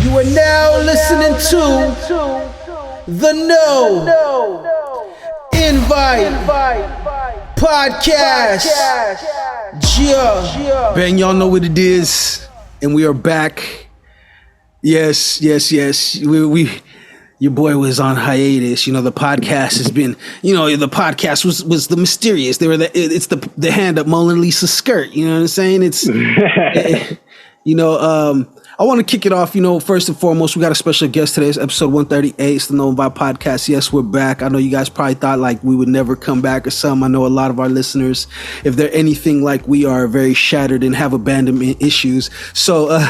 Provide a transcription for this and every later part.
You are now listening to the No Invite Podcast. Yeah. Bang, y'all know what it is. And we are back. Yes. We your boy was on hiatus. You know, the podcast has been, the podcast was the mysterious. It's the hand up Mona Lisa's skirt. You know what I'm saying? It's, I want to kick it off. First and foremost, we got a special guest today. It's episode 138. It's the No Invite Podcast. Yes, we're back. I know you guys probably thought like we would never come back or something. I know a lot of our listeners, if they're anything like we are, very shattered and have abandonment issues. So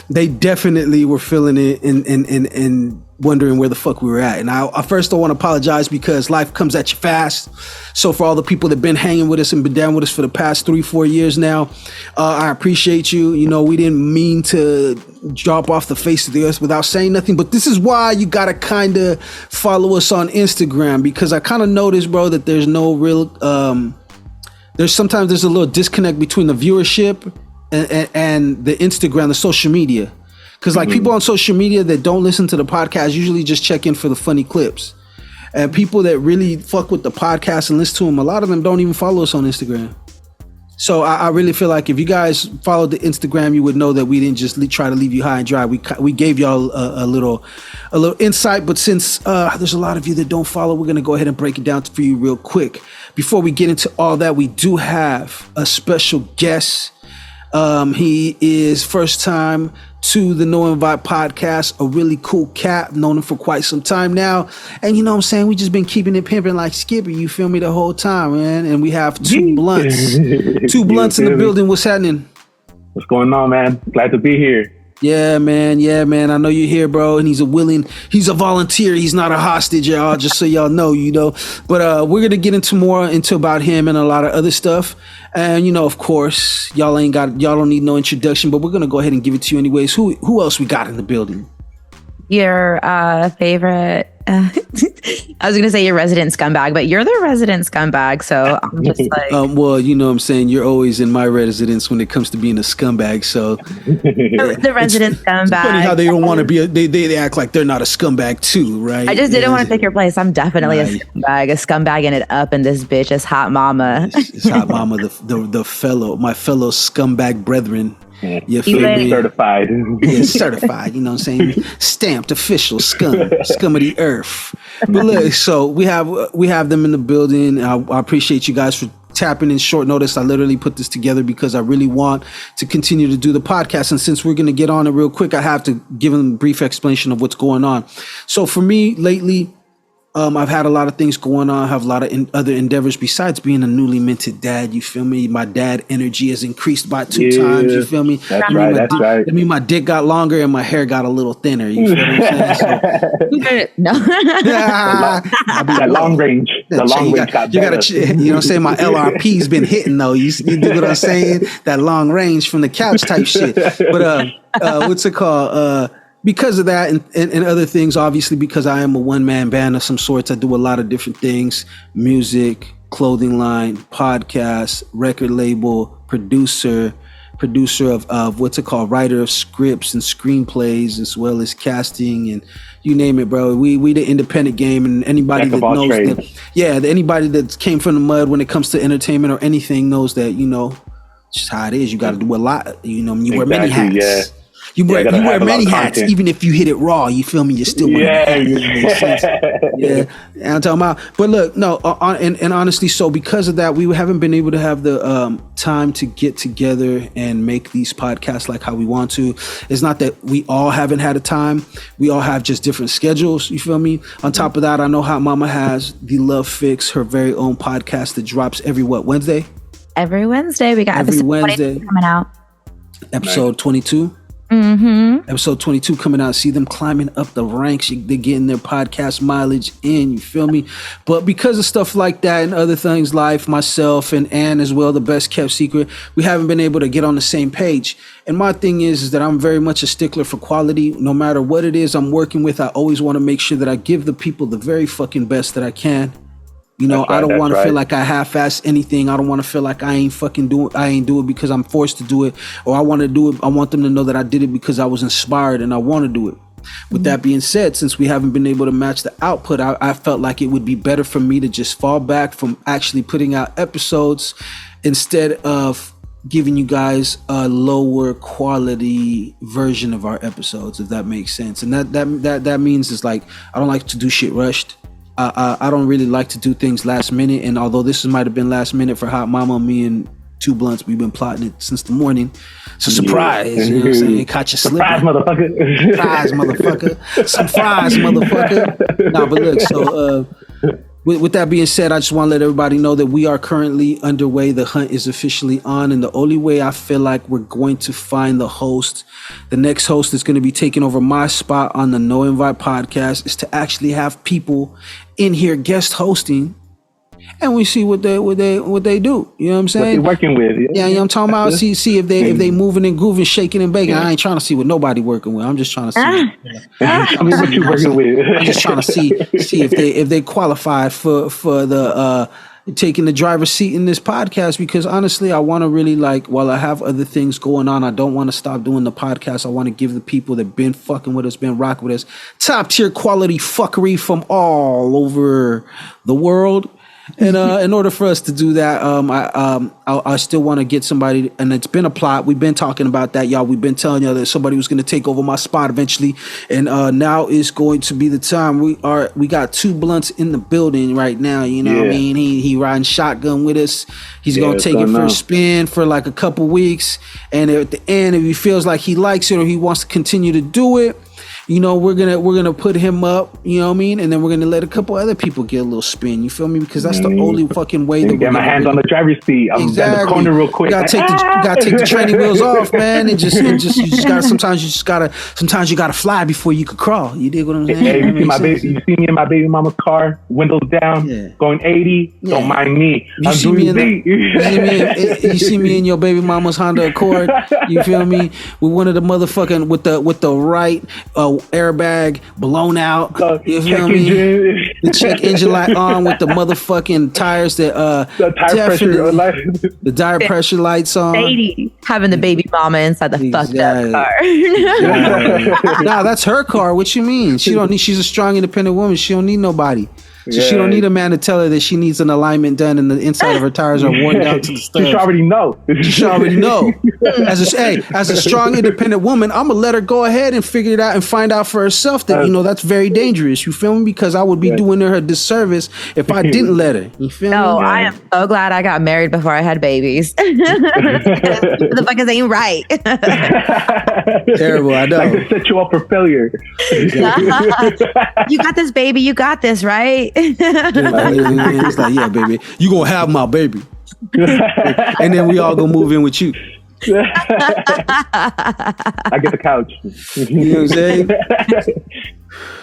they definitely were feeling it and wondering where the fuck we were at. And I first don't want to apologize because life comes at you fast. So for all the people that have been hanging with us and been down with us for the past 3-4 years now, I appreciate you. We didn't mean to drop off the face of the earth without saying nothing, but this is why you gotta kind of follow us on Instagram, because I kind of noticed, bro, that there's no real there's a little disconnect between the viewership and the Instagram, the social media. Because people on social media that don't listen to the podcast usually just check in for the funny clips. And people that really fuck with the podcast and listen to them, a lot of them don't even follow us on Instagram. So I really feel like if you guys followed the Instagram, you would know that we didn't just try to leave you high and dry. We gave y'all a little insight. But since there's a lot of you that don't follow, we're going to go ahead and break it down for you real quick. Before we get into all that, we do have a special guest. He is first time to the No Invite Podcast, a really cool cat, known him for quite some time now. And you know what I'm saying? We just been keeping it pimping like Skippy, you feel me, the whole time, man. And we have two blunts. Two blunts in the building. What's happening? What's going on, man? Glad to be here. Yeah, man. I know you're here, bro. And he's a volunteer. He's not a hostage, y'all, just so y'all know, But we're going to get into about him and a lot of other stuff. And, of course, y'all don't need no introduction, but we're going to go ahead and give it to you anyways. Who else we got in the building? Your favorite, I was going to say your resident scumbag, but you're the resident scumbag. So I'm just like, well, you know what I'm saying? You're always in my residence when it comes to being a scumbag. So the resident scumbag. It's funny how they don't want to be, they act like they're not a scumbag too, right? I just didn't want to take your place. I'm definitely a scumbagging it up. And this bitch is Hot Momma. It's Hot Momma, my fellow scumbag brethren. Yeah, certified. Yeah, certified, you know what I'm saying? Stamped official scum of the earth. But look, so we have them in the building. I appreciate you guys for tapping in short notice. I literally put this together because I really want to continue to do the podcast. And since we're going to get on it real quick, I have to give them a brief explanation of what's going on. So for me lately, I've had a lot of things going on. I have a lot of other endeavors besides being a newly minted dad. You feel me? My dad energy has increased by 2 times. You feel me? That's right. I mean, my dick got longer and my hair got a little thinner. You feel what I'm saying? No. That long range. The long range got better. You know what I'm saying? My LRP's been hitting though. You dig what I'm saying? That long range from the couch type shit. But what's it called? Because of that and other things, obviously, because I am a one-man band of some sorts, I do a lot of different things: music, clothing line, podcast, record label, producer of what's it called, writer of scripts and screenplays, as well as casting and you name it, bro. We the independent game, and anybody that knows that, anybody that came from the mud when it comes to entertainment or anything knows that, it's just how it is. You got to do a lot. You wear many hats. Yeah. You wear many hats, even if you hit it raw. You feel me? You're still wearing yeah. I'm talking about. But look, no, and honestly, so because of that, we haven't been able to have the time to get together and make these podcasts like how we want to. It's not that we all haven't had a time. We all have just different schedules. You feel me? On top of that, I know Hot Momma has the Love Fix, her very own podcast that drops every Wednesday? Every Wednesday. We got episode 22 coming out. Episode 22? Mm-hmm. Episode 22 coming out. See them climbing up the ranks. They're getting their podcast mileage in. You feel me? But because of stuff like that and other things, life, myself, and Ann as well, the best kept secret, we haven't been able to get on the same page. And my thing is that I'm very much a stickler for quality. No matter what it is I'm working with, I always want to make sure that I give the people the very fucking best that I can. You know, I don't want to feel like I half-ass anything. I don't want to feel like I ain't do it because I'm forced to do it, or I want to do it. I want them to know that I did it because I was inspired and I want to do it. With that being said, since we haven't been able to match the output, I felt like it would be better for me to just fall back from actually putting out episodes instead of giving you guys a lower quality version of our episodes, if that makes sense. And that means is like, I don't like to do shit rushed. I don't really like to do things last minute. And although this might have been last minute for Hot Momma, me and Two Blunts, we've been plotting it since the morning. So surprise, you know what I'm saying? Caught you slipping. Surprise, motherfucker. Surprise, motherfucker. Surprise, motherfucker. Nah, but look, so with that being said, I just want to let everybody know that we are currently underway. The hunt is officially on, and the only way I feel like we're going to find the host, the next host that's going to be taking over my spot on the No Invite podcast, is to actually have people in here guest hosting, and we see what they do. You know what I'm saying? What they're working with. Yeah, you know what I'm talking about? See if they moving and grooving, shaking and baking. I ain't trying to see what nobody working with. I'm just trying to see. Tell me what you working with. I'm just trying to see if they qualified for the taking the driver's seat in this podcast, because honestly, I want to really, like, while I have other things going on, I don't want to stop doing the podcast. I want to give the people that been fucking with us, been rocking with us, top tier quality fuckery from all over the world. And in order for us to do that, I still want to get somebody, and it's been a plot. We've been talking about that, y'all. We've been telling y'all that somebody was going to take over my spot eventually, and now is going to be the time. We got Two Blunts in the building right now. You know what I mean? He riding shotgun with us. He's gonna take it for a spin for like a couple weeks, and at the end, if he feels like he likes it or he wants to continue to do it, you know, we're gonna put him up, you know what I mean, and then we're gonna let a couple other people get a little spin. You feel me? Because that's the only fucking way that get my hands on the driver's seat. I'm in the corner real quick. You gotta take the training wheels off, man, and just you just gotta sometimes you gotta fly before you could crawl. You dig what I'm saying? Hey, you see me in my baby mama's car, windows down, going 80. Yeah. Don't mind me. You see me in your baby mama's Honda Accord. You feel me? With one of the motherfucking with the right airbag blown out. You feel me? The check engine light on with the motherfucking tires that the tire pressure lights on. Having the baby mama inside the fucked up car. Nah, that's her car. What you mean? She's a strong, independent woman. She don't need nobody. So she don't need a man to tell her that she needs an alignment done and the inside of her tires are worn down to the studs. She should already know. As a strong, independent woman, I'm gonna let her go ahead and figure it out and find out for herself that, that's very dangerous. You feel me? Because I would be doing her a disservice if I didn't let her. You feel me? No, I am so glad I got married before I had babies. The fuckers ain't right. Terrible, I know. Like to set you up for failure. You got this, baby. You got this, right? It's like, yeah, baby, you gonna have my baby, and then we all gonna move in with you. I get the couch. You know what I'm saying?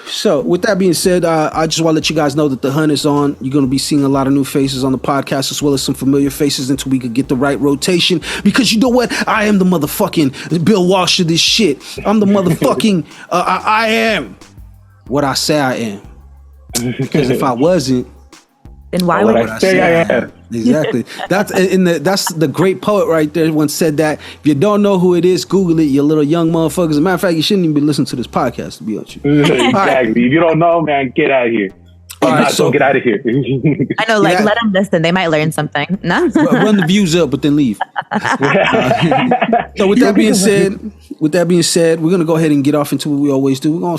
So with that being said, I just want to let you guys know that the hunt is on. You're going to be seeing a lot of new faces on the podcast, as well as some familiar faces, until we could get the right rotation. Because you know what? I am the motherfucking Bill Walsh of this shit. I'm the motherfucking I am what I say I am. Because if I wasn't, then why would I say I am? Exactly. That's the great poet right there once said that. If you don't know who it is, Google it, you little young motherfuckers. As a matter of fact, you shouldn't even be listening to this podcast, to be honest with you. Exactly. Right. If you don't know, man, get out of here. All right, so get out of here. I know, let them listen. They might learn something. No, run the views up, but then leave. So with that being said, we're gonna go ahead and get off into what we always do. We're gonna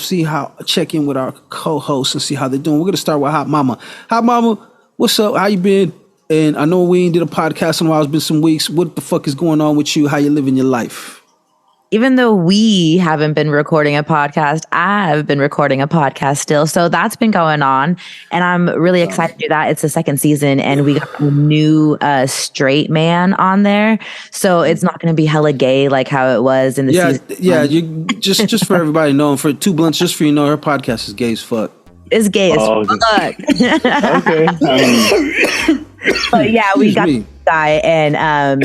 check in with our co-hosts and see how they're doing. We're gonna start with Hot Momma. Hot Momma, what's up? How you been? And I know we ain't did a podcast in a while. It's been some weeks. What the fuck is going on with you? How you living your life? Even though we haven't been recording a podcast, I've been recording a podcast still. So that's been going on. And I'm really excited to do that. It's the second season and we got a new straight man on there. So it's not going to be hella gay like how it was in the season. Yeah, you just for everybody knowing, for Two Blunts, just for her podcast is gay as fuck. It's gay as fuck. Okay. But yeah, we got this guy and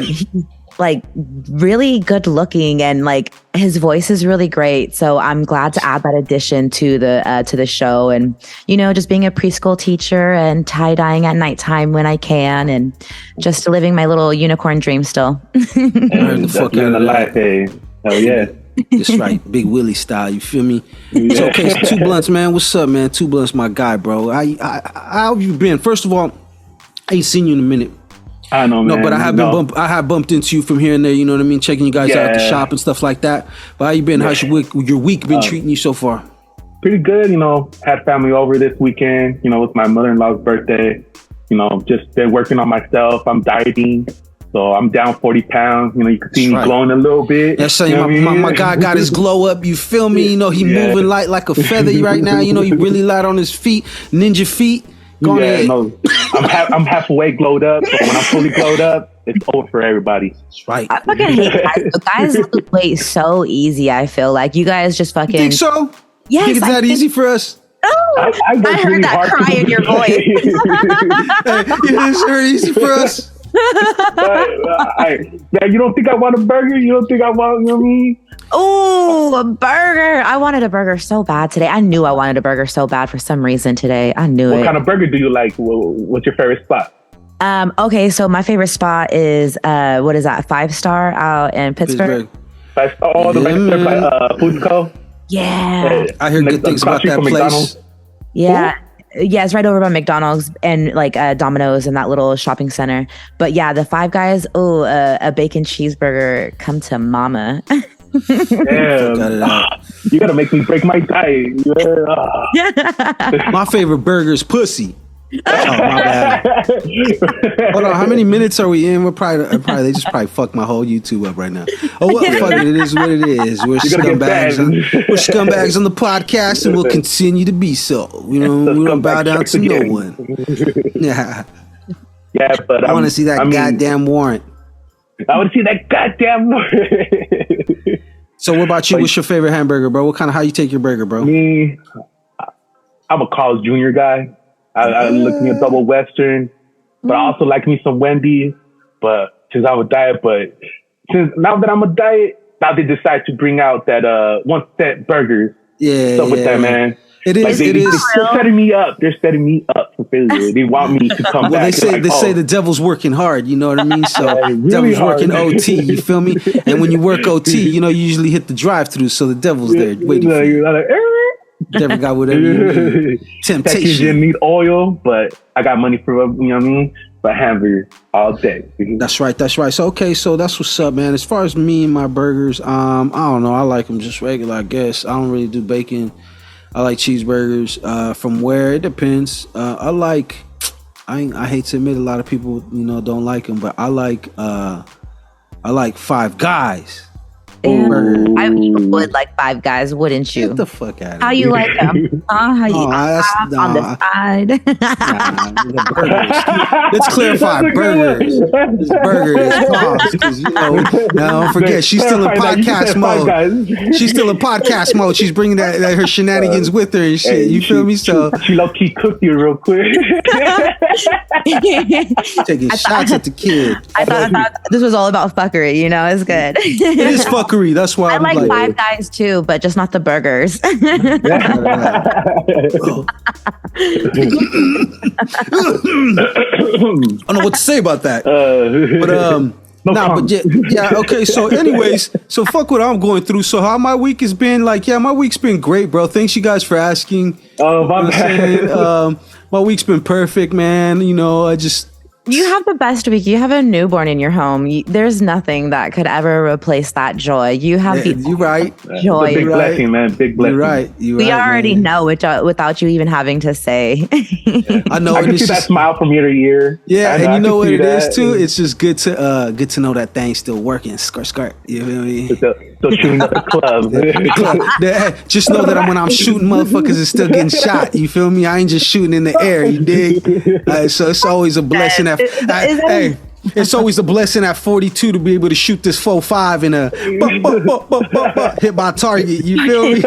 like really good looking and like his voice is really great. So I'm glad to add that addition to the show, and just being a preschool teacher and tie-dyeing at nighttime when I can, and just living my little unicorn dream still. The fuck out of life, hey. Hell yeah. That's right, Big Willie style. You feel me? So, okay, so Two Blunts, man. What's up, man? Two Blunts, my guy, bro. How have you been? First of all, I ain't seen you in a minute. I know, man. No, but I have bumped into you from here and there. You know what I mean? Checking you guys out at the shop and stuff like that. But how you been? How's your week been treating you so far? Pretty good. You know, had family over this weekend. You know, it was my mother-in-law's birthday. You know, just been working on myself. I'm dieting. So I'm down 40 pounds. You know, you can see me glowing a little bit. That's saying my guy got his glow up. You feel me? You know, he moving light like a feather right now. You know, he really light on his feet. Ninja feet. Go ahead. No, I'm halfway glowed up. So when I'm fully glowed up, it's over for everybody. That's right. I fucking hate guys lose weight so easy. I feel like you guys just fucking. You think so? Yes. Think it's that easy for us? Oh, I heard really that cry in your voice. It's very easy for us. Man, you don't think I want a burger? You don't think I want, you know what I mean? Oh, a burger. I wanted a burger so bad today. I knew I wanted a burger so bad for some reason today. I knew it. What kind of burger do you like? What's your favorite spot? Okay, so my favorite spot is, what is that, 5-Star out in Pittsburgh? 5-Star, Food Co. Yeah. I hear good things about that place. McDonald's. Yeah. Ooh. Yeah, it's right over by McDonald's and like Domino's and that little shopping center. But yeah, the Five Guys, a bacon cheeseburger, come to mama. Damn. You gotta make me break my diet. Yeah. My favorite burger is pussy. Oh, my bad. Hold on, how many minutes are we in? We're probably they just fucked my whole YouTube up right now. Oh well, fuck it, it is what it is. We're scumbags. We're scumbags on the podcast, and we'll continue to be so. You know, we don't bow down to no one. Yeah. Yeah, but I want to see that goddamn warrant. I want to see that goddamn warrant. So, what about you? What's your favorite hamburger, bro? How you take your burger, bro? Me, I'm a Carl's Jr. guy. I look me a double Western, but I also like me some Wendy's. But since I would diet, since now that I'm a diet, now they decide to bring out that 1 cent burgers. Yeah, with that, man. It is. They're setting me up. They're setting me up for failure. They want me to come back. They say the devil's working hard. You know what I mean? So really devil's working OT. You feel me? And when you work OT, you know you usually hit the drive-through. So the devil's there waiting for you. Devil got whatever you need. Temptation. You didn't need oil, but I got money for, you know what I mean? For hamburger all day. That's right. So okay, so that's what's up, man. As far as me and my burgers, I don't know. I like them just regular, I guess. I don't really do bacon. I like cheeseburgers. From where it depends. I hate to admit a lot of people, don't like them, but I like Five Guys. I would like Five Guys, wouldn't you? Get the fuck out of here. How you like them? How you on the side? The burgers. Let's clarify burgers. This burger is pause because now don't forget she's still in podcast mode. She's still in podcast mode. She's bringing that her shenanigans with her and shit. Hey, you feel me? So she low key cooked you real quick. Taking shots at the kid. I thought this was all about fuckery. It's good. It is fuckery. That's why I like Five Guys too, but just not the burgers. I don't know what to say about that. But okay. So, anyways, so fuck what I'm going through. So, how my week has been? My week's been great, bro. Thanks you guys for asking. Oh, my bad. My week's been perfect, man. You have the best week. You have a newborn in your home. There's nothing that could ever replace that joy. You have you're right. Joy. Big blessing, man. Big blessing. You're right. We already know without you even having to say. I know. I can see that smile from year to year. Yeah, and you know what it is too. It's just good to know that thing's still working. Skirt. You feel me? Still shooting at the club. Just know that when I'm shooting, motherfuckers is still getting shot. You feel me? I ain't just shooting in the air. You dig? So it's always a blessing. It's always a blessing at 42 to be able to shoot this 4.5 and hit my target. You feel me?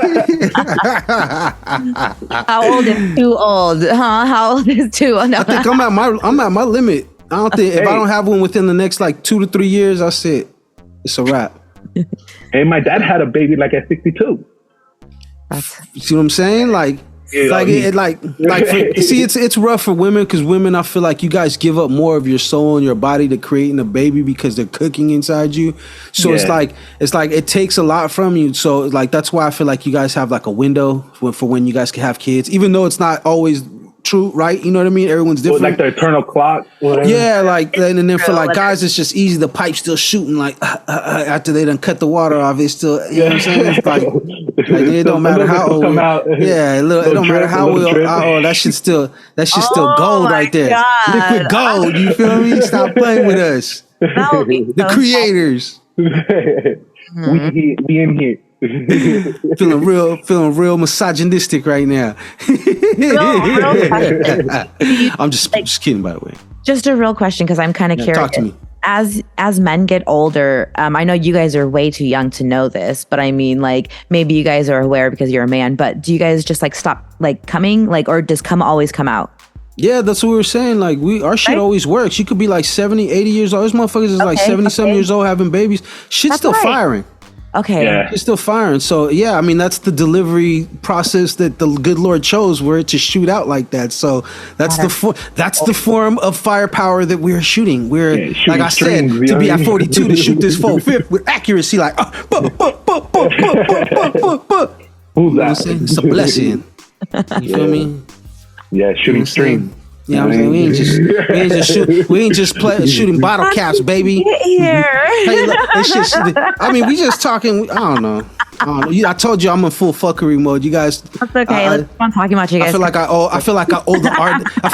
How old is too old? Huh? How old is too old? I think I'm at my limit. I don't think if I don't have one within the next 2 to 3 years, that's it. It's a wrap. Hey, my dad had a baby at 62. You see what I'm saying? See, it's rough for women because women, I feel like you guys give up more of your soul and your body to creating a baby because they're cooking inside you. So it's like it takes a lot from you. So like that's why I feel like you guys have like a window for when you guys can have kids, even though it's not always true, right? You know what I mean? Everyone's different. Like the eternal clock. Whatever. Yeah, like and then for like guys, it's just easy. The pipe's still shooting. Like after they done cut the water off, it's still. You know what I'm saying? It's like it don't matter how old. Yeah, it don't matter how old. That shit's still gold right there. God. Liquid gold. You feel me? Stop playing with us. The creators. We in here. feeling real misogynistic right now. I'm just kidding, by the way. Just a real question, because I'm kind of curious. Talk to me. As men get older, I know you guys are way too young to know this, but I mean, like, maybe you guys are aware because you're a man, but do you guys just like stop like coming, like, or does cum always come out? Yeah, that's what we were saying. Like, our shit always works. You could be like 70, 80 years old. Those motherfuckers is like 70-some years old having babies. Shit's still firing. Okay. Yeah. It's still firing. So, yeah, I mean, that's the delivery process that the good Lord chose, where to shoot out like that. So that's the form of firepower that we're shooting. We're, like I said, to be at 42 to shoot this 4/5 with accuracy, like, Who's that? It's a blessing. You feel me? Yeah, shooting string. Yeah, I'm saying we ain't just shooting bottle caps, baby. Here. I mean, we just talking. I don't know. I told you I'm in full fuckery mode. You guys. That's okay. Let's keep on talking about you guys. I feel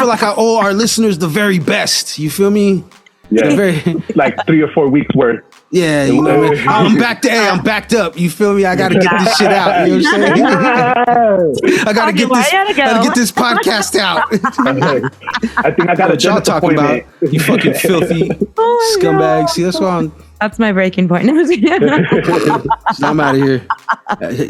like I owe our listeners the very best. You feel me? Yeah. Like 3 or 4 weeks worth. Yeah, you know what I mean? I'm backed up. You feel me? I gotta get this shit out. You know what I'm saying? I gotta get this podcast out. I think I got a y'all talking about. You fucking filthy scumbags. See, that's why that's my breaking point. I'm out of here.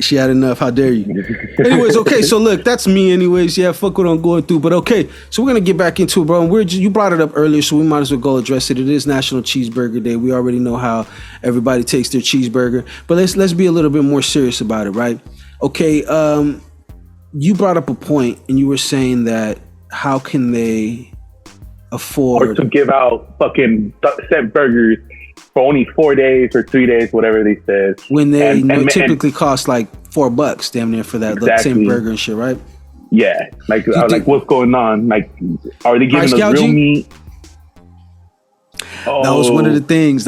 She had enough. How dare you? Anyways, okay. So look, that's me. Anyways, yeah. Fuck what I'm going through. But okay. So we're gonna get back into it, bro. And you brought it up earlier, so we might as well go address it. It is National Cheeseburger Day. We already know how everybody takes their cheeseburger, but let's be a little bit more serious about it, right? Okay. You brought up a point, and you were saying that how can they afford or to give out fucking cent burgers for only 4 days or 3 days, whatever they said, when they typically cost like $4 damn near for that same burger and shit, right? Yeah, like what's going on? Like, are they giving us real meat? That was one of the things.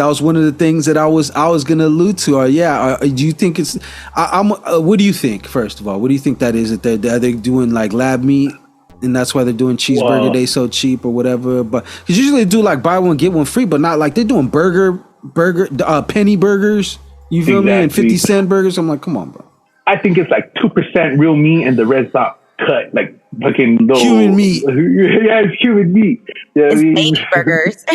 That I was gonna allude to. Do you think it's? What do you think? First of all, what do you think that is? That are they doing like lab meat? And that's why they're doing cheeseburger day so cheap or whatever. But because usually they do like buy one get one free, but not like they're doing penny burgers. You feel me? And 50-cent burgers. I'm like, come on, bro. I think it's like 2% real meat and the rest not cut, like fucking little human meat. Yeah, it's human meat. Yeah, it's baby burgers.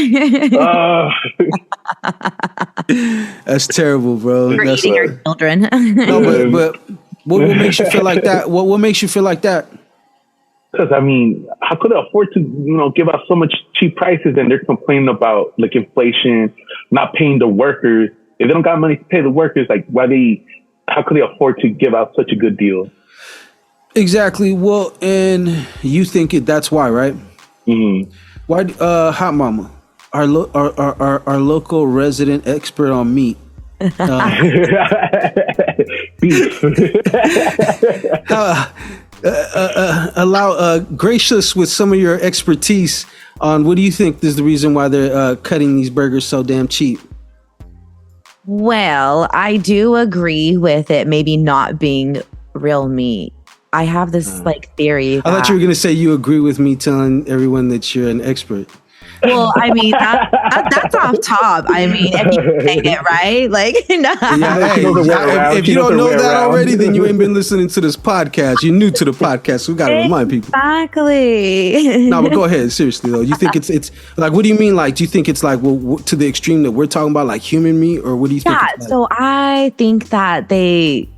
That's terrible, bro. For eating your children. No, but what makes you feel like that? What makes you feel like that? Because, I mean, how could they afford to, give out so much cheap prices and they're complaining about, like, inflation, not paying the workers? If they don't got money to pay the workers, like, how could they afford to give out such a good deal? Exactly. Well, and you think that's why, right? Mm-hmm. Why, Hot Momma, our local resident expert on meat, beef. Gracious with some of your expertise on what do you think is the reason why they're cutting these burgers so damn cheap? Well, I do agree with it maybe not being real meat. I have this theory. I thought you were going to say you agree with me telling everyone that you're an expert. Well, I mean, that's off top. I mean, if you say it, right? Like, no. If you don't know that already, then you ain't been listening to this podcast. You're new to the podcast, so we got to remind people. Exactly. No, but go ahead. Seriously, though. You think it's like, what do you mean? Like, do you think it's like, well, to the extreme that we're talking about, like human meat, or what do you think? Yeah, so I think that they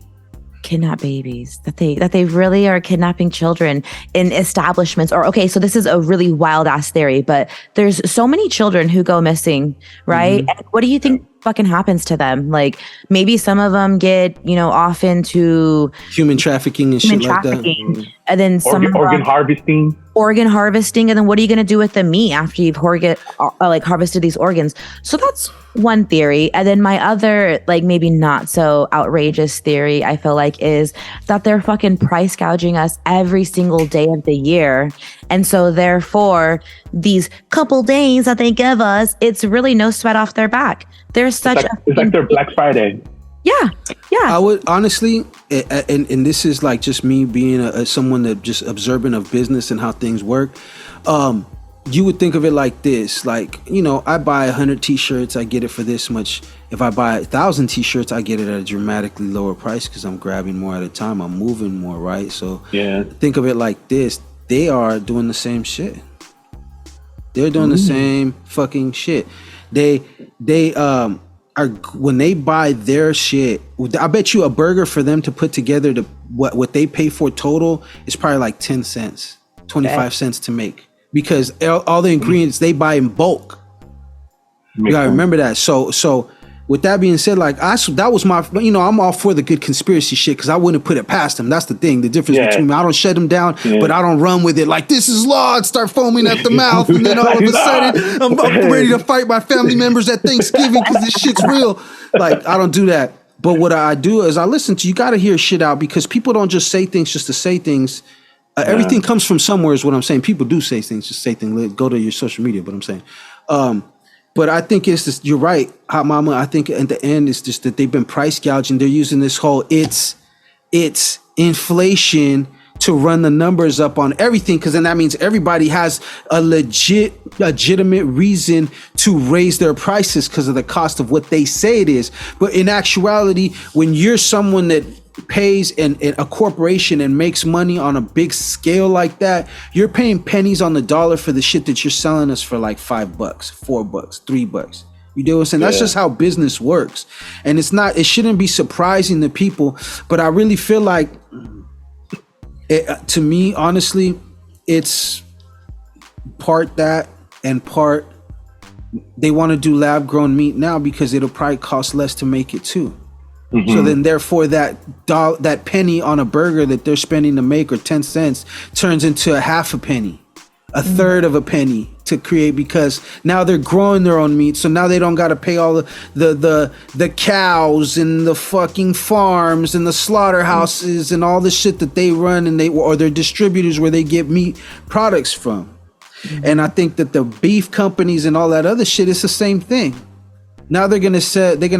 kidnap babies, that they really are kidnapping children in establishments. Or okay, so this is a really wild ass theory, but there's so many children who go missing, right? And what do you think fucking happens to them? Like maybe some of them get, off into human trafficking and shit like that. And then organ harvesting. And then what are you going to do with the meat after you've harvested these organs? So that's one theory. And then my other, like, maybe not so outrageous theory, I feel like, is that they're fucking price gouging us every single day of the year. And so therefore, these couple days that they give us, it's really no sweat off their back. There's such it's like their Black Friday. Yeah. I would honestly, and this is like just me being someone that just observant of business and how things work. You would think of it like this, like, I buy 100 t-shirts, I get it for this much. If I buy 1,000 t-shirts, I get it at a dramatically lower price because I'm grabbing more at a time. I'm moving more, right? So think of it like this. They are doing the same shit. They're doing the same fucking shit. They are, when they buy their shit, I bet you a burger for them to put together what they pay for total is probably like 10 cents, 25 cents to make, because all the ingredients they buy in bulk. You gotta remember that. So with that being said, like that was my, I'm all for the good conspiracy shit because I wouldn't put it past them. That's the thing. The difference between me, I don't shut them down, but I don't run with it like this is law and start foaming at the mouth, and then all of a sudden I'm ready to fight my family members at Thanksgiving because this shit's real. Like, I don't do that. But what I do is I listen to, you got to hear shit out, because people don't just say things just to say things. Everything comes from somewhere is what I'm saying. People do say things, just say things. Go to your social media, but I'm saying. But I think it's just, you're right, Hot Momma. I think at the end it's just that they've been price gouging. They're using this whole it's inflation to run the numbers up on everything, because then that means everybody has a legitimate reason to raise their prices because of the cost of what they say it is. But in actuality, when you're someone that pays and a corporation and makes money on a big scale like that, you're paying pennies on the dollar for the shit that you're selling us for like $5, $4, $3. You do what I'm saying? That's just how business works. And it shouldn't be surprising to people, but I really feel like to me, honestly, it's part that and part they want to do lab grown meat now because it'll probably cost less to make it too. So then therefore that penny on a burger that they're spending to make, or 10 cents, turns into a half a penny, a third of a penny to create, because now they're growing their own meat. So now they don't got to pay all the cows and the fucking farms and the slaughterhouses and all the shit that they run, and or their distributors where they get meat products from. And I think that the beef companies and all that other shit is the same thing. Now they're gonna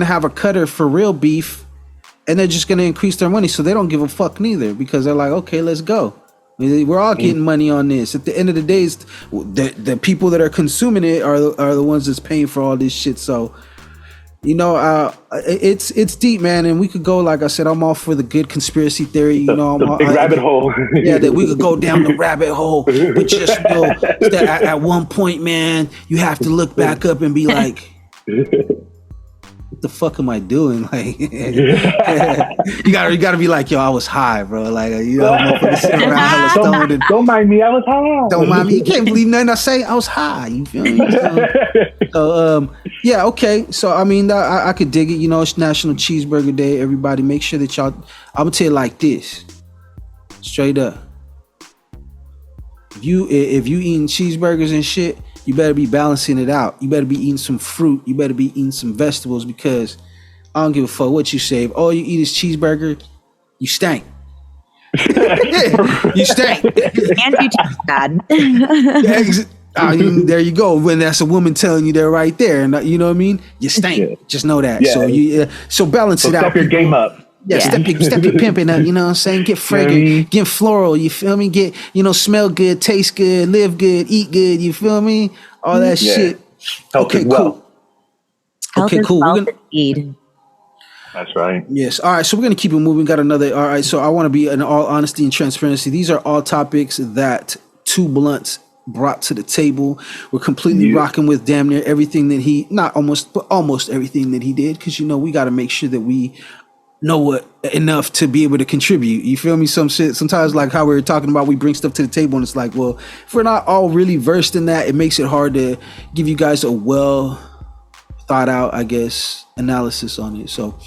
have a cutter for real beef, and they're just gonna increase their money, so they don't give a fuck neither, because they're like, okay, let's go. We're all getting money on this. At the end of the day, the people that are consuming it are the ones that's paying for all this shit. So, it's deep, man, and we could go, like I said, I'm all for the good conspiracy theory. The big rabbit hole. Yeah, that we could go down the rabbit hole, but just know that at one point, man, you have to look back up and be like, what the fuck am I doing? Like, you gotta be like, yo, I was high, bro. Like, motherfucker sitting around hella stoned and don't mind me, I was high. Don't mind me. You can't believe nothing I say. I was high. You feel me? So yeah, okay. So I mean, I could dig it. It's National Cheeseburger Day. Everybody, make sure that y'all. I'm gonna tell you like this, straight up. If you eating cheeseburgers and shit, you better be balancing it out. You better be eating some fruit. You better be eating some vegetables, because I don't give a fuck what you say. If all you eat is cheeseburger, you stank. You stank. And you taste bad. There you go. When that's a woman telling you they're right there, and you know what I mean? You stank. Just know that. Yeah. So balance it out. Step your game up. Yeah, step your pimping up, you know what I'm saying? Get fragrant, get floral, you feel me? Get, smell good, taste good, live good, eat good, you feel me? All that shit. Okay, cool. Okay, cool. That's right. Yes. All right, so we're going to keep it moving. Got another. All right, so I want to be in all honesty and transparency. These are all topics that Two Blunts brought to the table. We're completely rocking with damn near everything that he, not almost, but almost everything that he did, because, we got to make sure that we know what enough to be able to contribute. You feel me? Some shit. Sometimes, like how we were talking about, we bring stuff to the table, and it's like, well, if we're not all really versed in that, it makes it hard to give you guys a well thought out, I guess, analysis on it. So,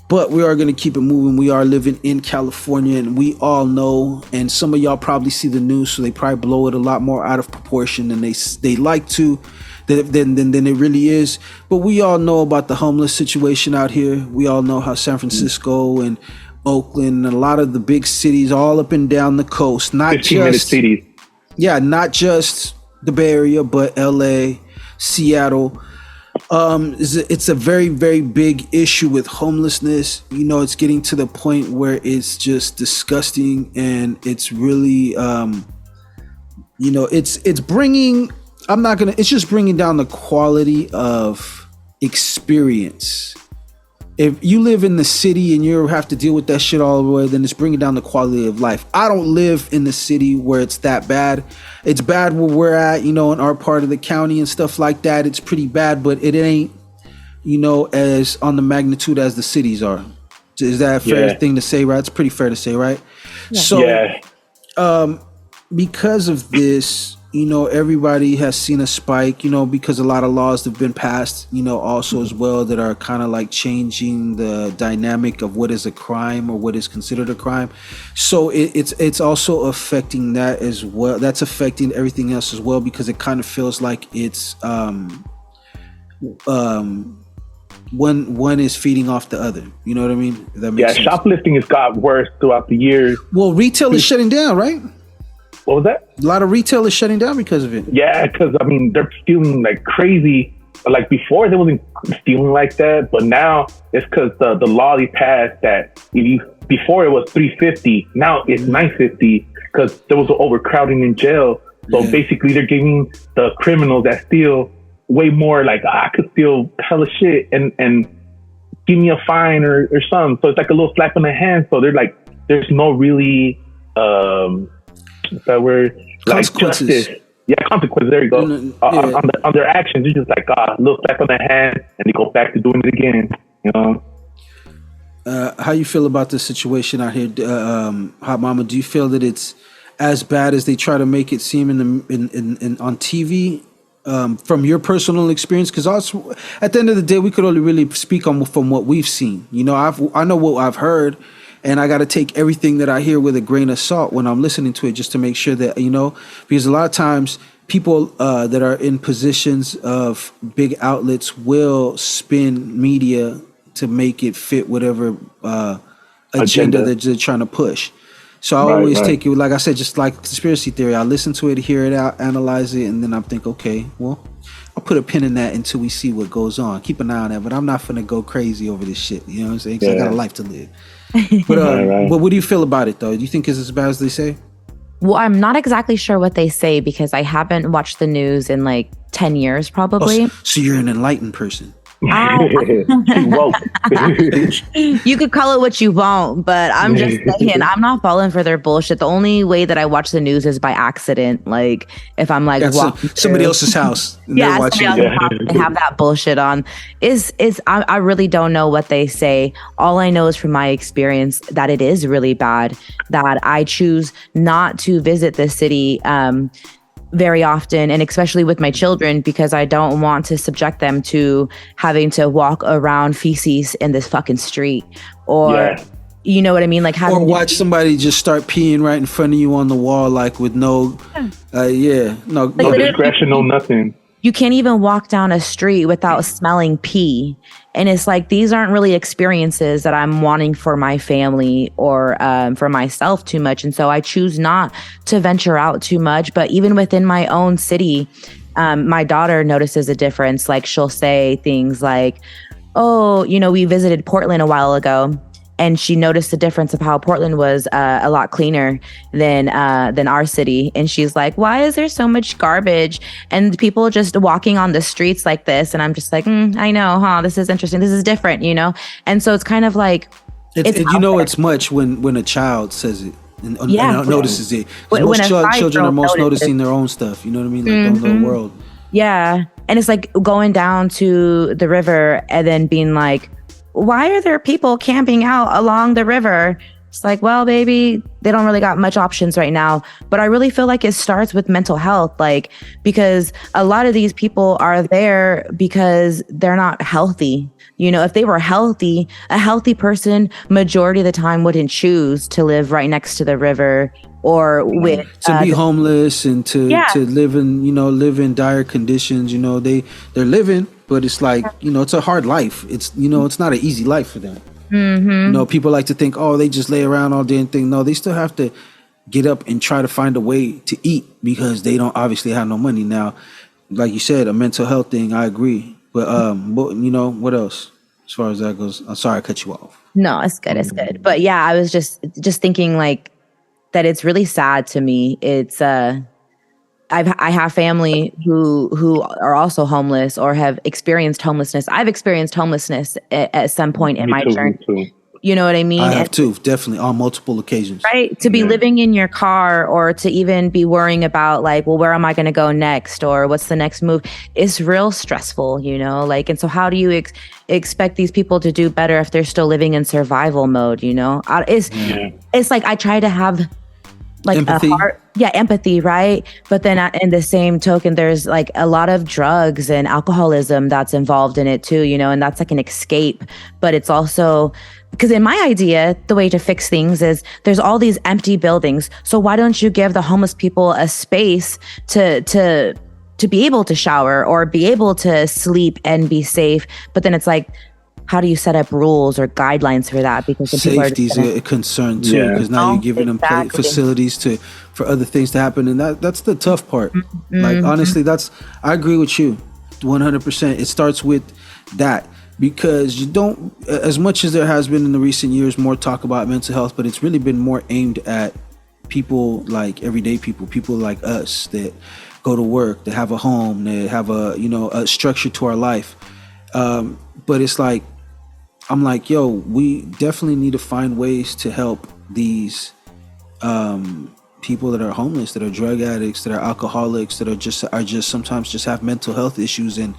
but we are going to keep it moving. We are living in California, and we all know, and some of y'all probably see the news, so they probably blow it a lot more out of proportion than they like to, than it really is. But we all know about the homeless situation out here. We all know how San Francisco and Oakland and a lot of the big cities all up and down the coast, not 15-minute just cities. Yeah, not just the Bay Area, but LA, Seattle. It's a very, very big issue with homelessness. You know, it's getting to the point where it's just disgusting, and it's really, you know, it's bringing, it's just bringing down the quality of experience. If you live in the city and you have to deal with that shit all the way, then it's bringing down the quality of life. I don't live in the city where it's that bad. It's bad where we're at, you know, in our part of the county and stuff like that. It's pretty bad, but it ain't, you know, as on the magnitude as the cities are. Is that a fair thing to say, right? It's pretty fair to say, right? Yeah. So, because of this, you know, everybody has seen a spike, you know, because a lot of laws have been passed, you know, also as well, that are kind of like changing the dynamic of what is a crime or what is considered a crime. So it's also affecting that as well. That's affecting everything else as well, because it kind of feels like it's one is feeding off the other. You know what I mean? If that makes sense. Shoplifting has got worse throughout the years. Well, retail is shutting down, right? What was that? A lot of retail is shutting down because of it. Yeah, because I mean, they're stealing like crazy. Like before, they wasn't stealing like that, but now it's because the law they passed that before it was $350, now it's $950 because there was an overcrowding in jail. So basically, they're giving the criminals that steal way more. Like, I could steal hella shit and give me a fine or something. So it's like a little slap in the hand. So they're like, there's no really that word, like justice. Yeah, consequences. There you go. On their actions, it's just like a little slap on the hand, and they go back to doing it again. You know. How you feel about the situation out here, Hot Momma? Do you feel that it's as bad as they try to make it seem in on TV? From your personal experience, because also at the end of the day, we could only really speak on from what we've seen. You know, I know what I've heard. And I got to take everything that I hear with a grain of salt when I'm listening to it, just to make sure that, you know, because a lot of times people that are in positions of big outlets will spin media to make it fit whatever agenda that they're trying to push. So I always take it, like I said, just like conspiracy theory. I listen to it, hear it out, analyze it, and then I think, okay, well, I'll put a pin in that until we see what goes on. Keep an eye on that, but I'm not finna go crazy over this shit. You know what I'm saying? 'Cause I got a life to live. But what do you feel about it, though? Do you think it's as bad as they say? Well, I'm not exactly sure what they say because I haven't watched the news in like 10 years, probably. Oh, so you're an enlightened person. You could call it what you want, but I'm just saying I'm not falling for their bullshit. The only way that I watch the news is by accident. Like if I'm like walking somebody else's house, and they're watching they have that bullshit on. I really don't know what they say. All I know is from my experience that it is really bad. That I choose not to visit this city very often, and especially with my children, because I don't want to subject them to having to walk around feces in this fucking street, or you know what I mean, like or watch somebody just start peeing right in front of you on the wall, like with no no discretion, no nothing. You can't even walk down a street without smelling pee. And it's like, these aren't really experiences that I'm wanting for my family or for myself too much. And so I choose not to venture out too much. But even within my own city, my daughter notices a difference. Like she'll say things like, oh, you know, we visited Portland a while ago. And she noticed the difference of how Portland was a lot cleaner than our city. And she's like, why is there so much garbage and people just walking on the streets like this? And I'm just like, I know, huh? This is interesting. This is different, you know? And so it's kind of like... It's much when a child says it and notices it. Most children are most noticing their own stuff. You know what I mean? Like their own little world. Yeah. And it's like going down to the river and then being like, why are there people camping out along the river? It's like, well, baby, they don't really got much options right now. But I really feel like it starts with mental health, like, because a lot of these people are there because they're not healthy. You know, if they were healthy, a healthy person majority of the time wouldn't choose to live right next to the river or with to be homeless and to live in dire conditions. You know, they're living, but it's like, you know, it's a hard life. It's, you know, it's not an easy life for them. Mm-hmm. You know, people like to think, oh, they just lay around all day and think. No, they still have to get up and try to find a way to eat because they don't obviously have no money. Now, like you said, a mental health thing, I agree. But you know, what else as far as that goes? I'm sorry I cut you off. No, it's good. It's good. But yeah, I was just thinking like that it's really sad to me. It's I have family who are also homeless or have experienced homelessness. I've experienced homelessness at some point in my journey. You know what I mean? I have too, definitely, on multiple occasions. Right? To be living in your car or to even be worrying about like, well, where am I going to go next? Or what's the next move? It's real stressful, you know? Like, and so how do you expect these people to do better if they're still living in survival mode, you know? It's like I try to have like empathy. Empathy, right? But then in the same token, there's like a lot of drugs and alcoholism that's involved in it too, you know, and that's like an escape. But it's also, because in my idea, the way to fix things is there's all these empty buildings. So why don't you give the homeless people a space to be able to shower or be able to sleep and be safe? But then it's like, how do you set up rules or guidelines for that? Because safety is a concern too, because now you're giving them facilities for other things to happen, and that's the tough part. Mm-hmm. Like honestly, I agree with you 100%. It starts with that, because you don't, as much as there has been in the recent years more talk about mental health, but it's really been more aimed at people like everyday people like us that go to work, that have a home, that have a structure to our life. But it's like, I'm like, yo, we definitely need to find ways to help these people that are homeless, that are drug addicts, that are alcoholics, that are just sometimes just have mental health issues and,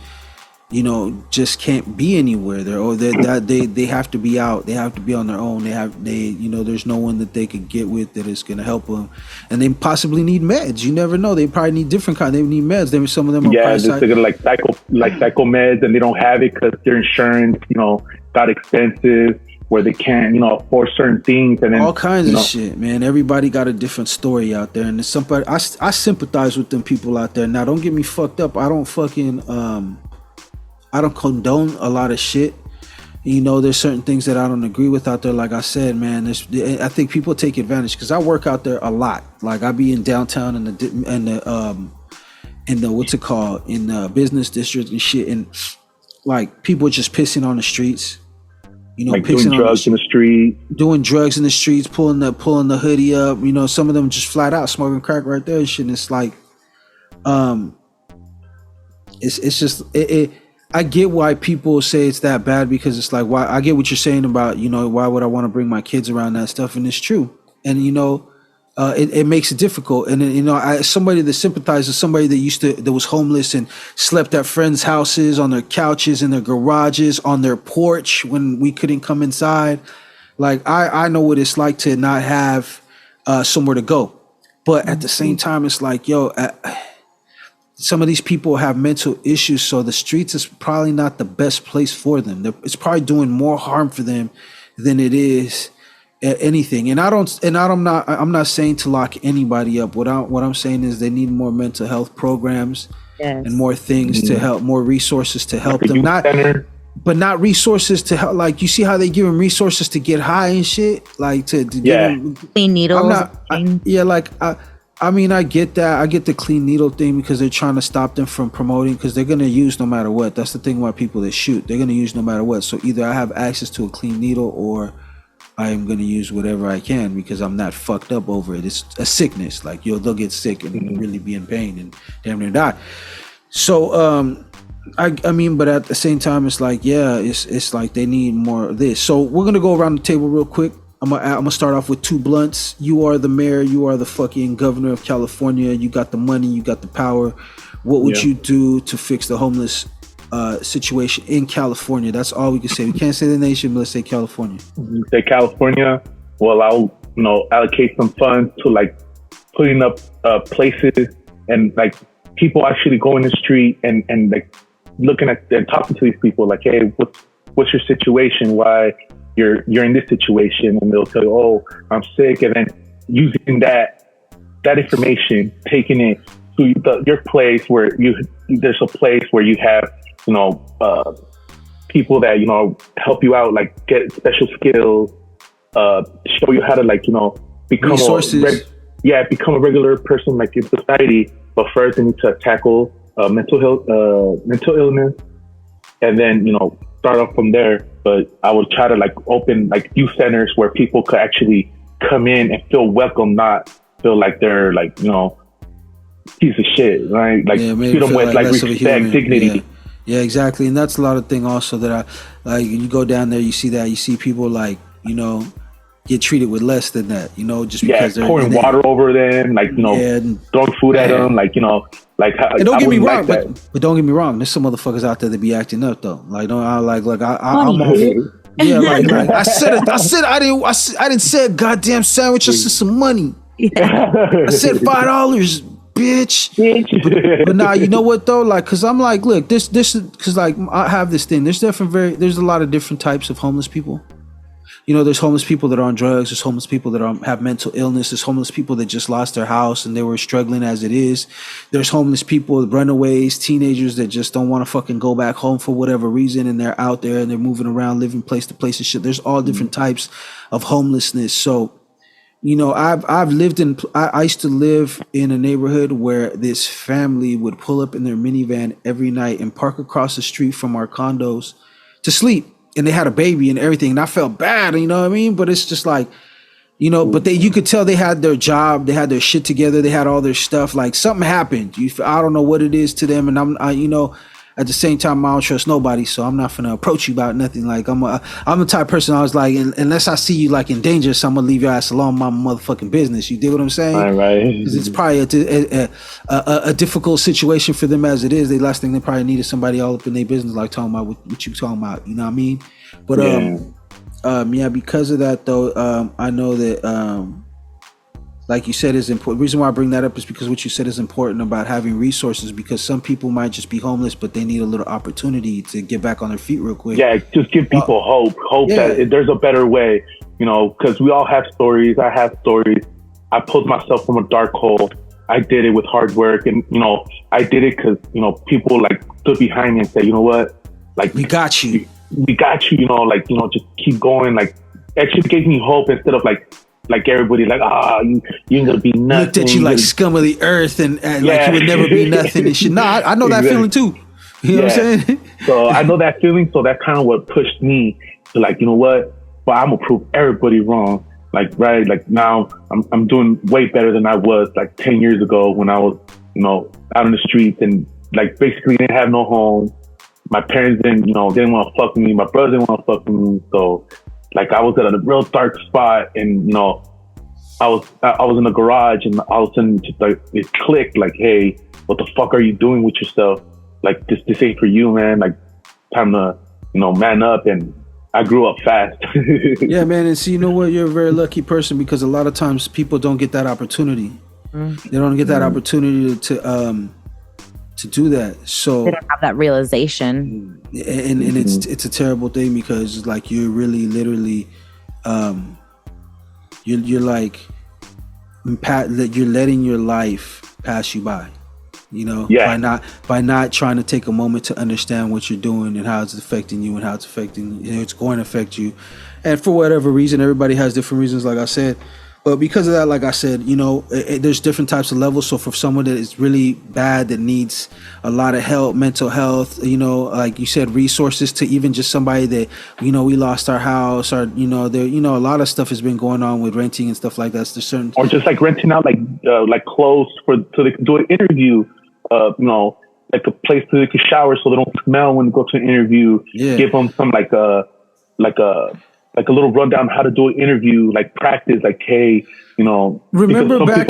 you know, just can't be anywhere. They have to be out. They have to be on their own. There's no one that they could get with that is going to help them, and they possibly need meds. You never know. They probably need different kind. They need meds. Some of them are they're gonna like psycho meds, and they don't have it because their insurance, you know, got expensive, where they can't, you know, afford certain things, and then all kinds of shit, man. Everybody got a different story out there, and there's somebody I sympathize with them people out there. Now, don't get me fucked up. I don't condone a lot of shit. You know, there's certain things that I don't agree with out there. Like I said, man, I think people take advantage, because I work out there a lot. Like I be in downtown in the what's it called, in the business district and shit, and like people just pissing on the streets. You know, like doing drugs in the street, pulling the hoodie up. You know, some of them just flat out smoking crack right there and shit. And it's like, it's just it. I get why people say it's that bad, because it's like, why? I get what you're saying about, you know, why would I want to bring my kids around that stuff? And it's true. And, you know, it makes it difficult. And, you know, somebody that sympathizes, somebody that was homeless and slept at friends' houses, on their couches, in their garages, on their porch when we couldn't come inside. Like, I know what it's like to not have somewhere to go. But at the same time, it's like, yo, some of these people have mental issues, so the streets is probably not the best place for them. It's probably doing more harm for them than it is anything. And I'm not saying to lock anybody up. What I'm saying is they need more mental health programs, yes, and more things to help, more resources to help them. Not resources to help. Like, you see how they give them resources to get high and shit, like to give them clean needles. I mean, I get that. I get the clean needle thing, because they're trying to stop them from promoting, because they're going to use no matter what. That's the thing about people that shoot. They're going to use no matter what. So either I have access to a clean needle, or I am going to use whatever I can, because I'm not fucked up over it. It's a sickness. Like, they'll get sick and really be in pain and damn near die. So, I mean, but at the same time, it's like, yeah, it's like they need more of this. So we're going to go around the table real quick. I'm gonna start off with two blunts. You are the mayor. You are the fucking governor of California. You got the money. You got the power. What would you do to fix the homeless situation in California. That's all we can say. We can't say the nation, but let's say California. Say California. Well, I'll allocate some funds to like putting up places and like people actually go in the street and like looking at and talking to these people like, hey, what's your situation? Why you're in this situation? And they'll tell you, oh, I'm sick, and then using that information, taking it to your place where there's a place where you have people that help you out, like get special skills, show you how to become resources. Become a regular person like in society. But first, you need to tackle mental illness, and then start off from there. But I would try to open youth centers where people could actually come in and feel welcome, not feel like they're piece of shit, right? Treat them with respect, dignity. Yeah, exactly. And that's a lot of thing also that you go down there, you see people get treated with less than that, just because they're pouring water over them, throwing food at them, and don't get me wrong, but don't get me wrong, there's some motherfuckers out there that be acting up though. I said I didn't say a goddamn sandwich. I said some money. I said $5, bitch. But nah, you know what though? Cause I'm look, this is cause I have this thing. There's a lot of different types of homeless people. There's homeless people that are on drugs. There's homeless people that have mental illness. There's homeless people that just lost their house and they were struggling as it is. There's homeless people, runaways, teenagers that just don't want to fucking go back home for whatever reason, and they're out there and they're moving around, living place to place and shit. There's all different types of homelessness. So, I used to live in a neighborhood where this family would pull up in their minivan every night and park across the street from our condos to sleep. And they had a baby and everything. And I felt bad, you know what I mean? But it's just but you could tell they had their job, they had their shit together, they had all their stuff. Something happened. I don't know what it is to them. And at the same time, I don't trust nobody, so I'm not gonna approach you about nothing. I'm the type of person I was unless I see you in danger, so I'm gonna leave your ass alone, my motherfucking business. You dig what I'm saying? Right. Because it's probably a difficult situation for them as it is. The last thing they probably need is somebody all up in their business, talking about what you talking about. You know what I mean? But because of that though, I know that like you said is important. The reason why I bring that up is because what you said is important about having resources, because some people might just be homeless, but they need a little opportunity to get back on their feet real quick. Yeah, just give people hope that there's a better way, because we all have stories. I have stories. I pulled myself from a dark hole. I did it with hard work, and, I did it because, people stood behind me and said, you know what? We got you. We got you, just keep going. Actually gave me hope instead of everybody you ain't gonna be nothing. Looked at you like scum of the earth and you would never be nothing and shit. Nah, I know that feeling too. You know what I'm saying? So I know that feeling. So that's kind of what pushed me to you know what? But I'm gonna prove everybody wrong. Now I'm doing way better than I was 10 years ago when I was out in the streets and basically didn't have no home. My parents didn't want to fuck with me. My brother didn't want to fuck with me. So I was at a real dark spot, and I was in the garage, and all of a sudden just it clicked. Hey, what the fuck are you doing with yourself? This ain't for you, man. Time to man up. And I grew up fast. Yeah, man. And see, you know what? You're a very lucky person, because a lot of times people don't get that opportunity. They don't get that opportunity to do that. So they don't have that realization. And it's a terrible thing, because you're really literally you're letting your life pass you by, by not trying to take a moment to understand what you're doing and how it's affecting you and how it's affecting it's going to affect you. And for whatever reason, everybody has different reasons, like I said. But because of that, like I said, there's different types of levels. So for someone that is really bad, that needs a lot of help, mental health, like you said, resources, to even just somebody that, we lost our house, or, there, a lot of stuff has been going on with renting and stuff like that. So there's certain, or just renting out clothes so they can do an interview, a place so they can shower so they don't smell when they go to an interview. Yeah. Give them some a little rundown how to do an interview, practice, hey, Remember back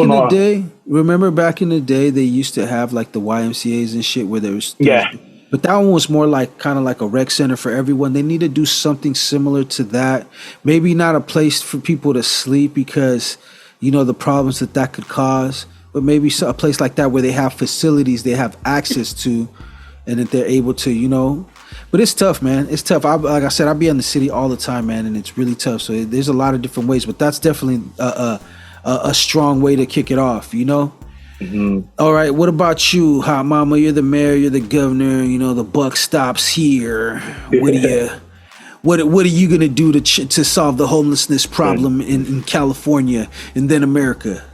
in the day, they used to have the YMCAs and shit where there was But that one was more like kind of like a rec center for everyone. They need to do something similar to that. Maybe not a place for people to sleep because, you know, the problems that could cause. But maybe a place like that where they have facilities they have access to, and that they're able to, you know. But it's tough, man. It's tough. Like I said, I be in the city all the time, man, and it's really tough. So there's a lot of different ways, but that's definitely a strong way to kick it off, you know. Mm-hmm. All right, what about you, Hot Momma? You're the mayor, you're the governor. You know, the buck stops here. What are you gonna do to solve the homelessness problem in California and then America?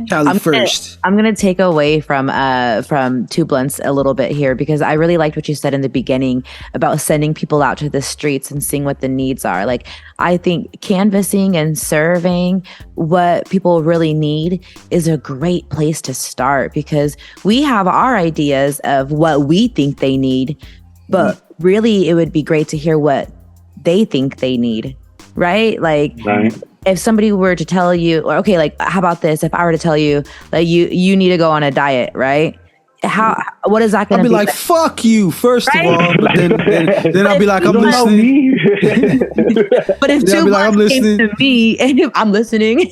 Cali first. I'm gonna take away from Two Blunts a little bit here because I really liked what you said in the beginning about sending people out to the streets and seeing what the needs are. Like, I think canvassing and surveying what people really need is a great place to start because we have our ideas of what we think they need, but really it would be great to hear what they think they need, right? Like, if somebody were to tell you, or okay, like, how about this? If I were to tell you that you need to go on a diet, right? What is that going to be? I'll be like, fuck you, first of all. But then I'll be like, I'm listening. But if Two Blunts came to me, and if I'm listening,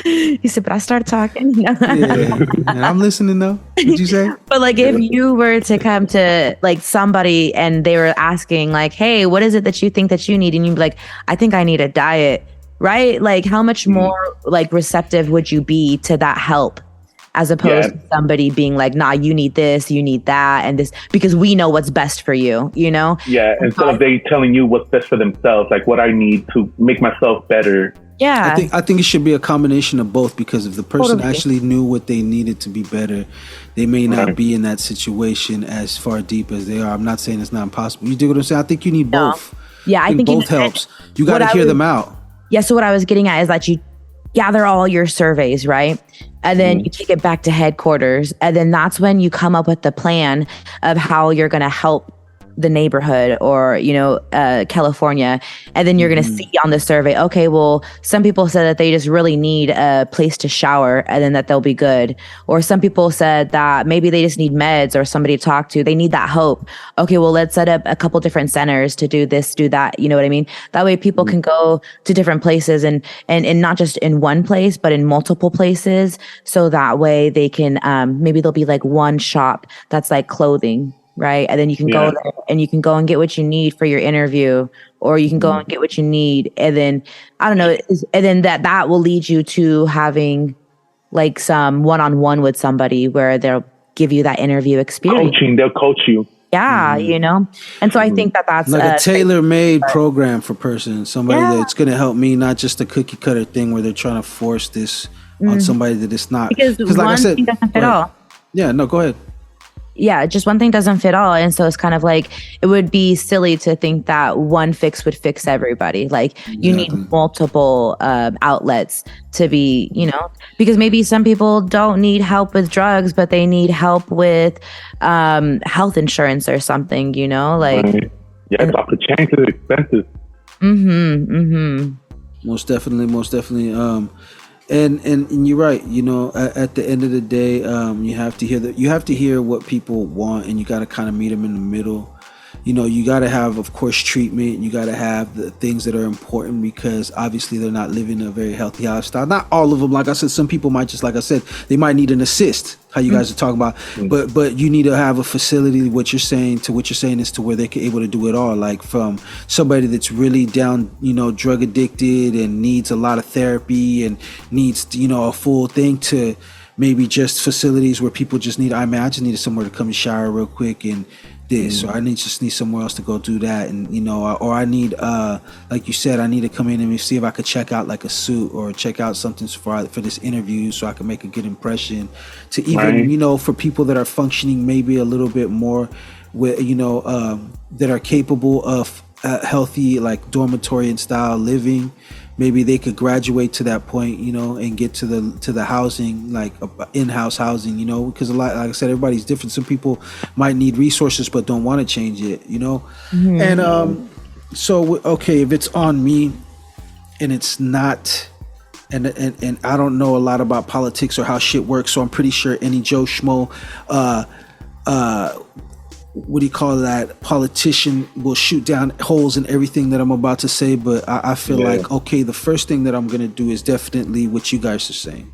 he said, but I started talking. And I'm listening though. What'd you say? But like, if you were to come to like somebody and they were asking like, hey, what is it that you think that you need? And you'd be like, I think I need a diet, right? Like, how much more like receptive would you be to that help? As opposed to somebody being like, nah, you need this, you need that, and this, because we know what's best for you, you know? Yeah, instead of they telling you what's best for themselves, like what I need to make myself better. Yeah. I think it should be a combination of both because if the person actually knew what they needed to be better, they may not be in that situation as far deep as they are. I'm not saying it's not impossible. You dig what I'm saying? I think you need both. Yeah, I think both helps. You got to hear them out. Yeah, so what I was getting at is that you gather all your surveys, right? And then you take it back to headquarters. And then that's when you come up with the plan of how you're going to help the neighborhood or, you know, California. And then you're going to see on the survey, okay, well, some people said that they just really need a place to shower and then that they'll be good. Or some people said that maybe they just need meds or somebody to talk to. They need that hope. Okay, well, let's set up a couple different centers to do this, do that. You know what I mean? That way people can go to different places and not just in one place, but in multiple places. So that way they can, maybe there'll be like one shop that's like clothing. Right. And then you can go there and you can go and get what you need for your interview, or you can go and get what you need. And then, I don't know. And then that will lead you to having like some one-on-one with somebody where they'll give you that interview experience. They'll coach you. Yeah. You know? And so I think that's like a tailor-made program for person, somebody that's going to help me, not just a cookie cutter thing where they're trying to force this on somebody that it's not. Because like I said, thing doesn't fit all. Yeah, no, go ahead. Yeah, just one thing doesn't fit all. And so it's kind of like, it would be silly to think that one fix would fix everybody. Like you need multiple outlets to be, you know, because maybe some people don't need help with drugs, but they need help with health insurance or something, you know, like. Yeah, Dr. Chang is expensive. Most definitely. And you're right. You know, at the end of the day, you have to hear what people want, and you got to kind of meet them in the middle. You know, you got to have, of course, treatment. You got to have the things that are important because obviously they're not living a very healthy lifestyle. Not all of them. Like I said, some people might just, like I said, they might need an assist. How you guys are talking about, but you need to have a facility. What you're saying is to where they're able to do it all. Like from somebody that's really down, you know, drug addicted and needs a lot of therapy and needs, you know, a full thing to maybe just facilities where people just need. I just needed somewhere to come and shower real quick and this, or I just need somewhere else to go do that, and you know, or I need, like you said, I need to come in and see if I could check out like a suit or check out something for this interview, so I can make a good impression. To even, you know, for people that are functioning maybe a little bit more, with you know, that are capable of healthy like dormitory and style living. Maybe they could graduate to that point, you know, and get to the housing, like in-house housing, you know, because a lot, like I said, everybody's different. Some people might need resources but don't want to change it, you know. And so okay, if it's on me and it's not and I don't know a lot about politics or how shit works, so I'm pretty sure any Joe Schmo, what do you call that, politician will shoot down holes in everything that I'm about to say. But I feel like, okay, the first thing that I'm gonna do is definitely what you guys are saying.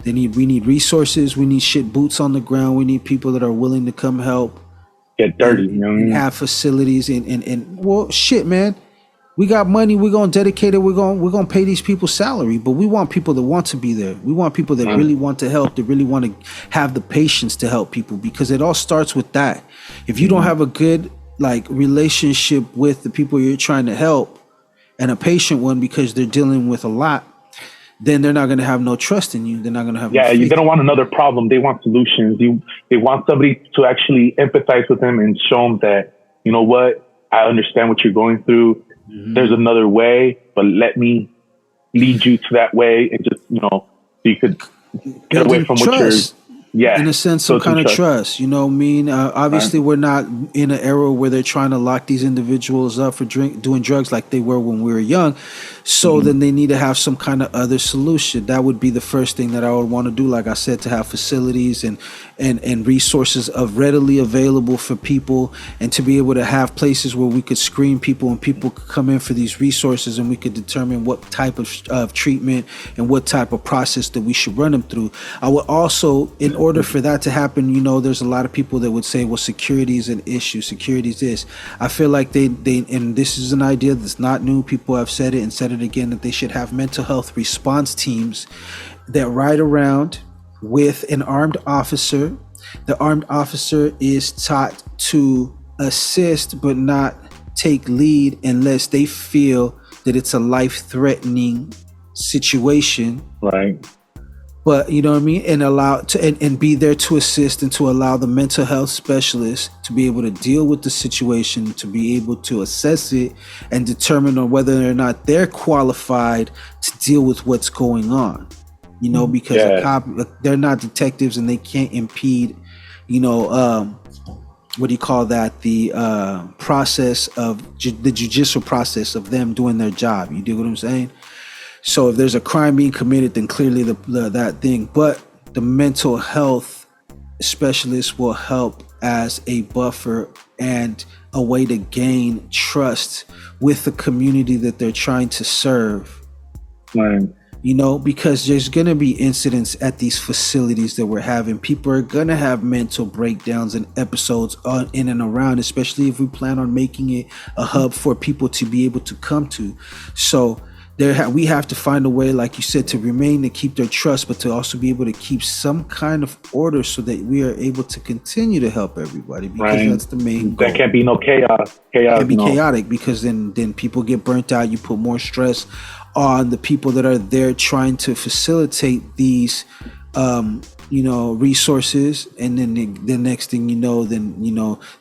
We need resources, we need shit boots on the ground, we need people that are willing to come help. Get dirty, you know what I mean? Have facilities and well, shit, man. We got money. We're gonna dedicate it. We're gonna pay these people salary, but we want people that want to be there. We want people that really want to help. That really want to have the patience to help people, because it all starts with that. If you don't have a good relationship with the people you're trying to help, and a patient one because they're dealing with a lot, then they're not gonna have no trust in you. They're not gonna have no faith. They don't want another problem. They want solutions. They want somebody to actually empathize with them and show them that, you know what, I understand what you're going through. There's another way, but let me lead you to that way, and just, so you could get away from what you're, in a sense, some kind of trust. You know what I mean? Obviously, we're not in an era where they're trying to lock these individuals up for doing drugs like they were when we were young. So then they need to have some kind of other solution. That would be the first thing that I would want to do. Like I said, to have facilities and resources readily available for people, and to be able to have places where we could screen people and people could come in for these resources, and we could determine what type of treatment and what type of process that we should run them through. I would also, in order for that to happen, there's a lot of people that would say, well, security is an issue. Security is this. I feel like they and this is an idea that's not new. People have said it and said it again, that they should have mental health response teams that ride around with an armed officer. The armed officer is taught to assist but not take lead unless they feel that it's a life-threatening situation. Right. But you know what I mean? And allow to and be there to assist, and to allow the mental health specialist to be able to deal with the situation, to be able to assess it and determine on whether or not they're qualified to deal with what's going on. Because a cop, they're not detectives, and they can't impede, what do you call that? The process of the judicial process of them doing their job. You dig what I'm saying? So if there's a crime being committed, then clearly that thing. But the mental health specialist will help as a buffer and a way to gain trust with the community that they're trying to serve. Right. Because there's going to be incidents at these facilities that we're having. People are going to have mental breakdowns and episodes in and around, especially if we plan on making it a hub for people to be able to come to. So we have to find a way, like you said, to keep their trust, but to also be able to keep some kind of order so that we are able to continue to help everybody, because that's the main goal. There can't be no chaos. It can't be chaotic, because then people get burnt out. You put more stress on the people that are there trying to facilitate these resources, and then the next thing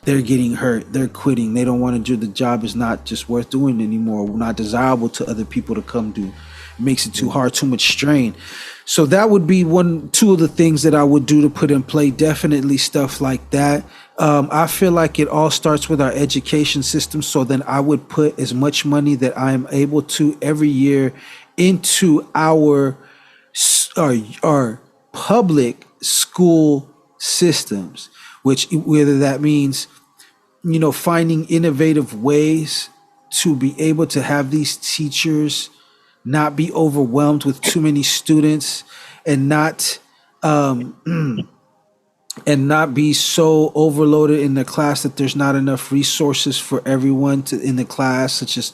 they're getting hurt, they're quitting, they don't want to do the job, is not just worth doing anymore, not desirable to other people to come do. It makes it too hard, too much strain. So that would be two of the things that I would do to put in play. Definitely stuff like that. I feel like it all starts with our education system. So then I would put as much money that I am able to every year into our public school systems, whether that means, finding innovative ways to be able to have these teachers not be overwhelmed with too many students, and not be so overloaded in the class that there's not enough resources for everyone in the class, such as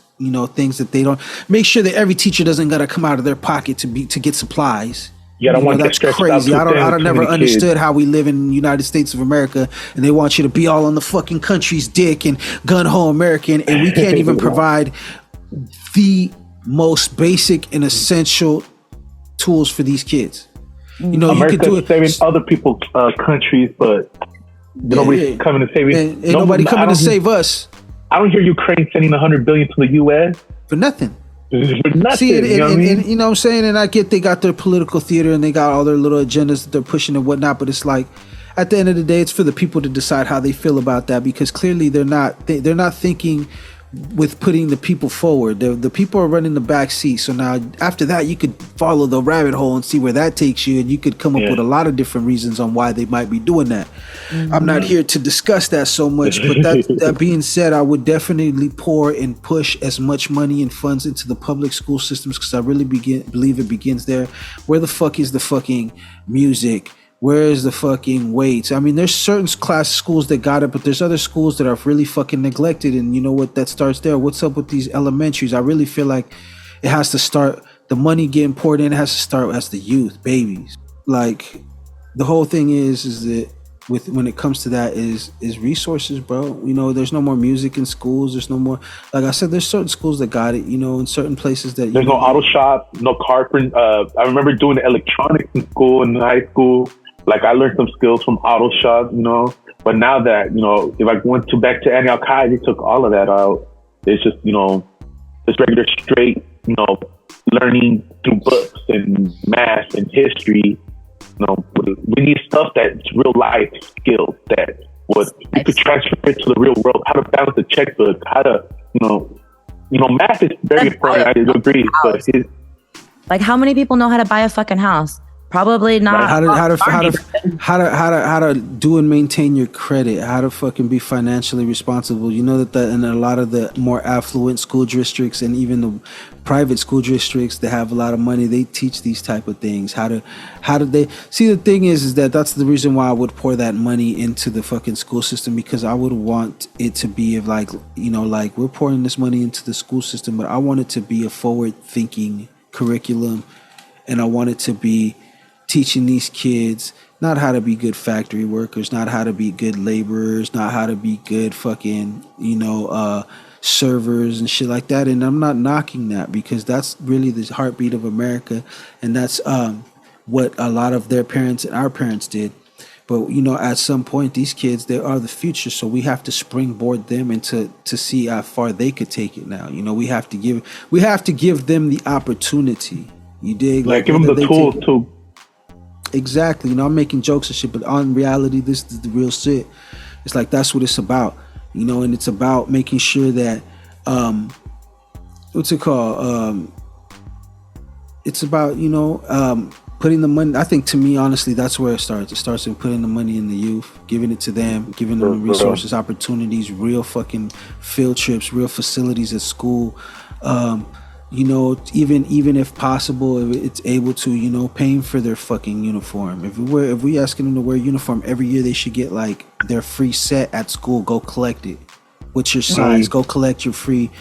things that they don't make sure that every teacher doesn't gotta come out of their pocket to get supplies. Yeah, I don't want to get stretched out. Crazy. I don't never understood how we live in the United States of America, and they want you to be all on the fucking country's dick and gun ho American, and we can't even provide the most basic and essential tools for these kids. America's you could do it saving other people's countries, but nobody's coming to save it. Ain't nobody coming to save us. I don't hear Ukraine sending $100 billion to the U.S. for nothing. For nothing. See, you know what I mean? And you know what I'm saying? And I get they got their political theater and they got all their little agendas that they're pushing and whatnot, but it's like, at the end of the day, it's for the people to decide how they feel about that, because clearly they're not thinking with putting the people forward. The people are running the back seat. So now after that, you could follow the rabbit hole and see where that takes you, and you could come up with a lot of different reasons on why they might be doing that. I'm not here to discuss that so much, but that being said, I would definitely pour and push as much money and funds into the public school systems, because I really believe it begins there. Where the fuck is the fucking music? Where is the fucking weights? I mean, there's certain class schools that got it, but there's other schools that are really fucking neglected. And you know what? That starts there. What's up with these elementaries? I really feel like it has to start, the money getting poured in has to start as the youth, babies. Like, the whole thing is that when it comes to that is resources, bro. You know, there's no more music in schools. There's no more, like I said, there's certain schools that got it, you know, in certain places that there's no auto shop, no carpenter. I remember doing electronics in school, in high school. Like, I learned some skills from auto shop, you know. But now that, you know, if I went back to Antioch High, they took all of that out. It's just, you know, just regular straight, you know, learning through books and math and history. You know, we need stuff that's real life skills that you could transfer it to the real world. How to balance a checkbook, how to, you know, math is very important. I agree, but like, how many people know how to buy a fucking house? Probably not. How to do and maintain your credit, how to fucking be financially responsible. You know that in a lot of the more affluent school districts and even the private school districts that have a lot of money, they teach these type of things. How do they see? The thing is that's the reason why I would pour that money into the fucking school system, because I would want it to be of, like, you know, like, we're pouring this money into the school system, but I want it to be a forward thinking curriculum, and I want it to be teaching these kids not how to be good factory workers, not how to be good laborers, not how to be good fucking, you know, servers and shit like that. And I'm not knocking that, because that's really the heartbeat of America, and that's what a lot of their parents and our parents did. But, you know, at some point, these kids, they are the future, so we have to springboard them into to see how far they could take it now. You know, we have to give them the opportunity. You dig? Like give them the tools to. Exactly. You know, I'm making jokes and shit, but on reality, this is the real shit. It's like, that's what it's about, you know, and it's about making sure that, what's it called? It's about, you know, putting the money. I think, to me, honestly, that's where it starts. It starts with putting the money in the youth, giving it to them, giving them resources, opportunities, real fucking field trips, real facilities at school. You know, even if possible, if it's able to, you know, paying for their fucking uniform. If we asking them to wear a uniform every year, they should get, like, their free set at school. Go collect it. What's your size? Go collect your free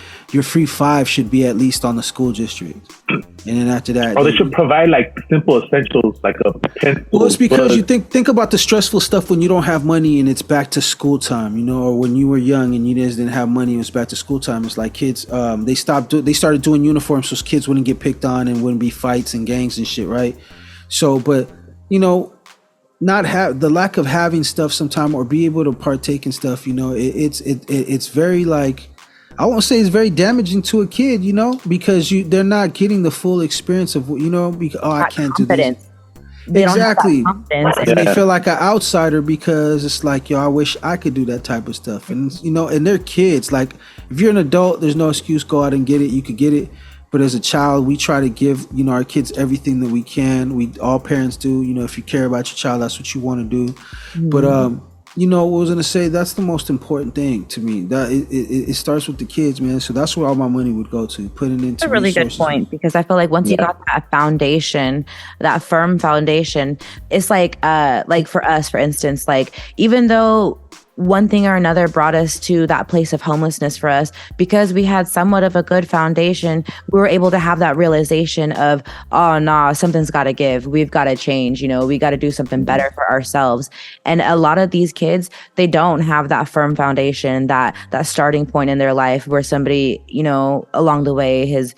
5 should be at least on the school district. And then after that, they should provide, like, simple essentials, like a pencil. Well, it's because you think about the stressful stuff when you don't have money and it's back to school time, you know, or when you were young and you just didn't have money and it's back to school time. It's like kids, they started doing uniforms so kids wouldn't get picked on and wouldn't be fights and gangs and shit, right? So, but, you know, not have the lack of having stuff sometime, or be able to partake in stuff, you know, it's very, like, I won't say it's very damaging to a kid, you know, because they're not getting the full experience of, you know, because, I can't do this. Exactly. And they feel like an outsider because it's like, yo, I wish I could do that type of stuff. And, you know, and they're kids. Like, if you're an adult, there's no excuse, go out and get it. You could get it. But as a child, we try to give, you know, our kids everything that we can. All parents do. You know, if you care about your child, that's what you want to do. Mm-hmm. But, you know, what I was going to say, that's the most important thing to me. That it starts with the kids, man. So that's where all my money would go to, putting into That's a really good point, because I feel like once you got that foundation, that firm foundation, it's like for us, for instance, like, even though one thing or another brought us to that place of homelessness for us, because we had somewhat of a good foundation, we were able to have that realization of, oh, nah, something's got to give. We've got to change. You know, we got to do something better for ourselves. And a lot of these kids, they don't have that firm foundation, that starting point in their life where somebody, you know, along the way has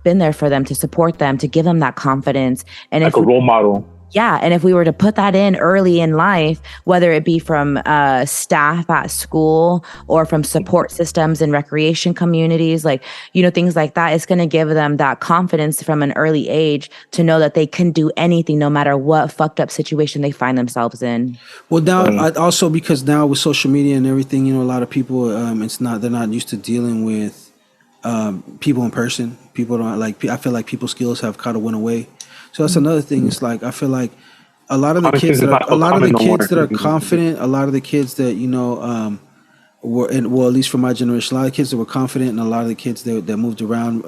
been there for them, to support them, to give them that confidence. And like a role model. Yeah. And if we were to put that in early in life, whether it be from staff at school or from support systems and recreation communities, like, things like that, it's going to give them that confidence from an early age to know that they can do anything no matter what fucked up situation they find themselves in. Well, now also because now with social media and everything, a lot of people, they're not used to dealing with people in person. People don't I feel like people's skills have kind of went away. So that's another thing. It's like I feel like a lot of the kids that are confident, a lot of the kids that were, and well, at least for my generation, a lot of kids that were confident, and a lot of the kids that moved around,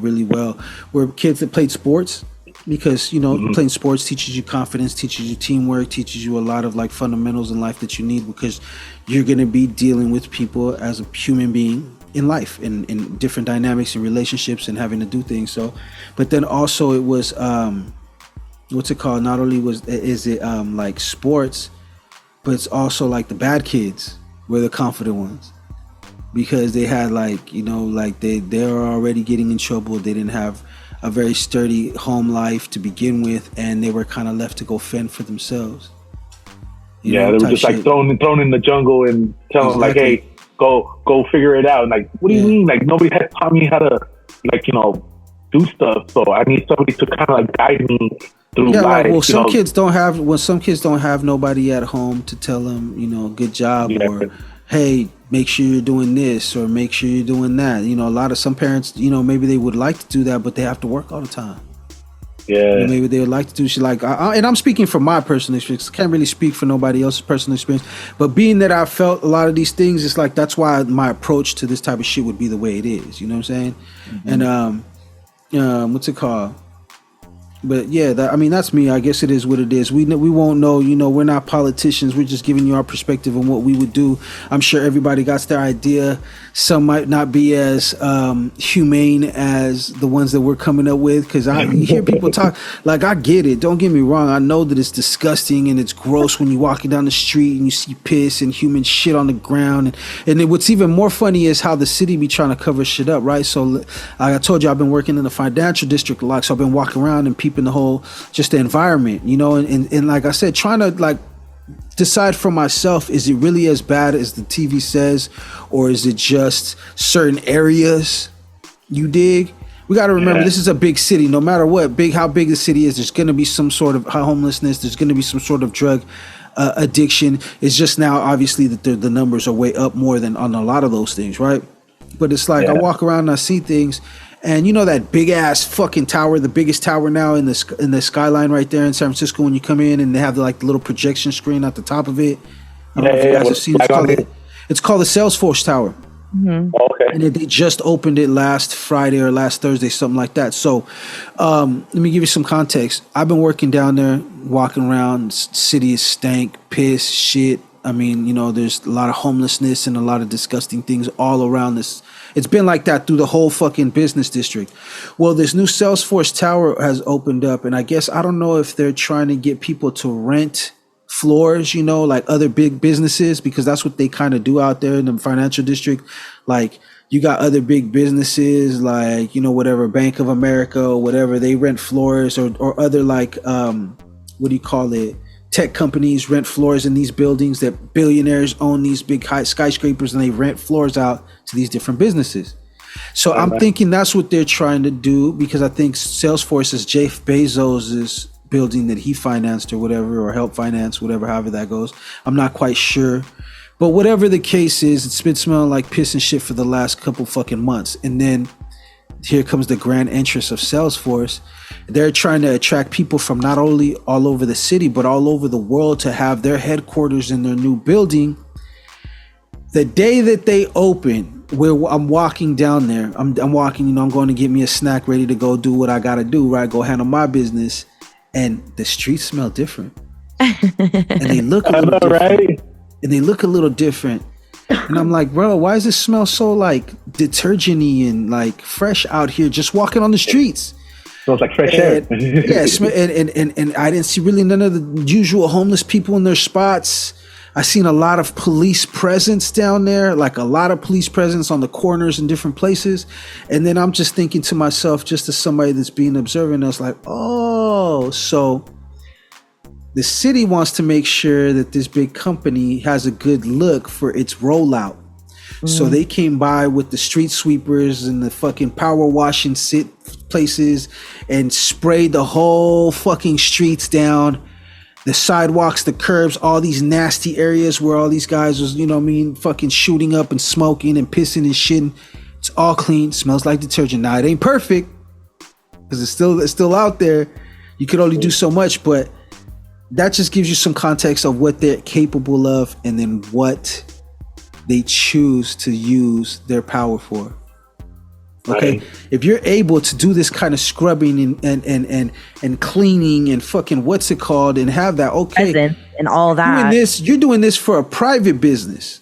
really well, were kids that played sports. Because playing sports teaches you confidence, teaches you teamwork, teaches you a lot of like fundamentals in life that you need, because you're going to be dealing with people as a human being in life, in different dynamics and relationships, and having to do things. So, but then also it was what's it called? Not only is it like sports, but it's also like the bad kids were the confident ones, because they had they were already getting in trouble. They didn't have a very sturdy home life to begin with, and they were kind of left to go fend for themselves. They were just like thrown in the jungle and telling them like, hey, go figure it out. Like, what do you mean? Like, nobody had taught me how to do stuff. So I need somebody to kind of like guide me through life. Some kids don't have nobody at home to tell them, good job, or hey, make sure you're doing this, or make sure you're doing that. Some parents, maybe they would like to do that, but they have to work all the time. Yeah. Maybe they would like to do shit like, and I'm speaking from my personal experience. I can't really speak for nobody else's personal experience. But being that I felt a lot of these things, it's like, that's why my approach to this type of shit would be the way it is. You know what I'm saying? Mm-hmm. And what's it called? But yeah, that's me. I guess it is what it is. We won't know. We're not politicians. We're just giving you our perspective on what we would do. I'm sure everybody got their idea. Some might not be as humane as the ones that we're coming up with. Because I hear people talk. Like, I get it. Don't get me wrong. I know that it's disgusting and it's gross when you're walking down the street and you see piss and human shit on the ground. And what's even more funny is how the city be trying to cover shit up, right? So, like I told you, I've been working in the financial district a lot. So I've been walking around and peeping the whole, just the environment, and like I said, trying to like decide for myself, is it really as bad as the TV says, or is it just certain areas? You dig? We got to remember, this is a big city. No matter how big the city is, there's going to be some sort of homelessness. There's going to be some sort of drug addiction. It's just now obviously that the numbers are way up more than on a lot of those things, right? But it's like I walk around and I see things. And that big ass fucking tower, the biggest tower now in the skyline right there in San Francisco, when you come in, and they have the little projection screen at the top of it. I don't know if you guys have seen it. It's called the Salesforce Tower. Mm-hmm. Okay. And they just opened it last Friday or last Thursday, something like that. So let me give you some context. I've been working down there, walking around. City is stank, piss, shit. There's a lot of homelessness and a lot of disgusting things all around this. It's been like that through the whole fucking business district. Well, this new Salesforce Tower has opened up, and I guess, I don't know if they're trying to get people to rent floors, like other big businesses, because that's what they kind of do out there in the financial district. Like, you got other big businesses like, whatever, Bank of America or whatever, they rent floors, or other tech companies rent floors in these buildings, that billionaires own these big high skyscrapers, and they rent floors out to these different businesses. So I'm thinking that's what they're trying to do, because I think Salesforce is Jeff Bezos's building that he financed or whatever, or helped finance, whatever, however that goes. I'm not quite sure. But whatever the case is, it's been smelling like piss and shit for the last couple fucking months. And then here comes the grand entrance of Salesforce. They're trying to attract people from not only all over the city, but all over the world to have their headquarters in their new building. The day that they open, where I'm walking down there, I'm walking, I'm going to get me a snack, ready to go do what I got to do, right? Go handle my business. And the streets smell different. And they look a little different. Right? And they look a little different. And I'm like, bro, why does this smell so like detergent-y and like fresh out here, just walking on the streets? Smells like fresh air. and I didn't see really none of the usual homeless people in their spots. I seen a lot of police presence down there, like a lot of police presence on the corners in different places. And then I'm just thinking to myself, just as somebody that's being observant, I was like, oh, so the city wants to make sure that this big company has a good look for its rollout. So they came by with the street sweepers and the fucking power washing places and sprayed the whole fucking streets down, the sidewalks, the curbs, all these nasty areas where all these guys was, fucking shooting up and smoking and pissing and shitting. It's all clean, smells like detergent. Now it ain't perfect because it's still out there. You could only do so much, but that just gives you some context of what they're capable of and then what they choose to use their power for. Okay, right. If you're able to do this kind of scrubbing and cleaning and fucking what's it called and have that, okay, and all that, you're doing this for a private business.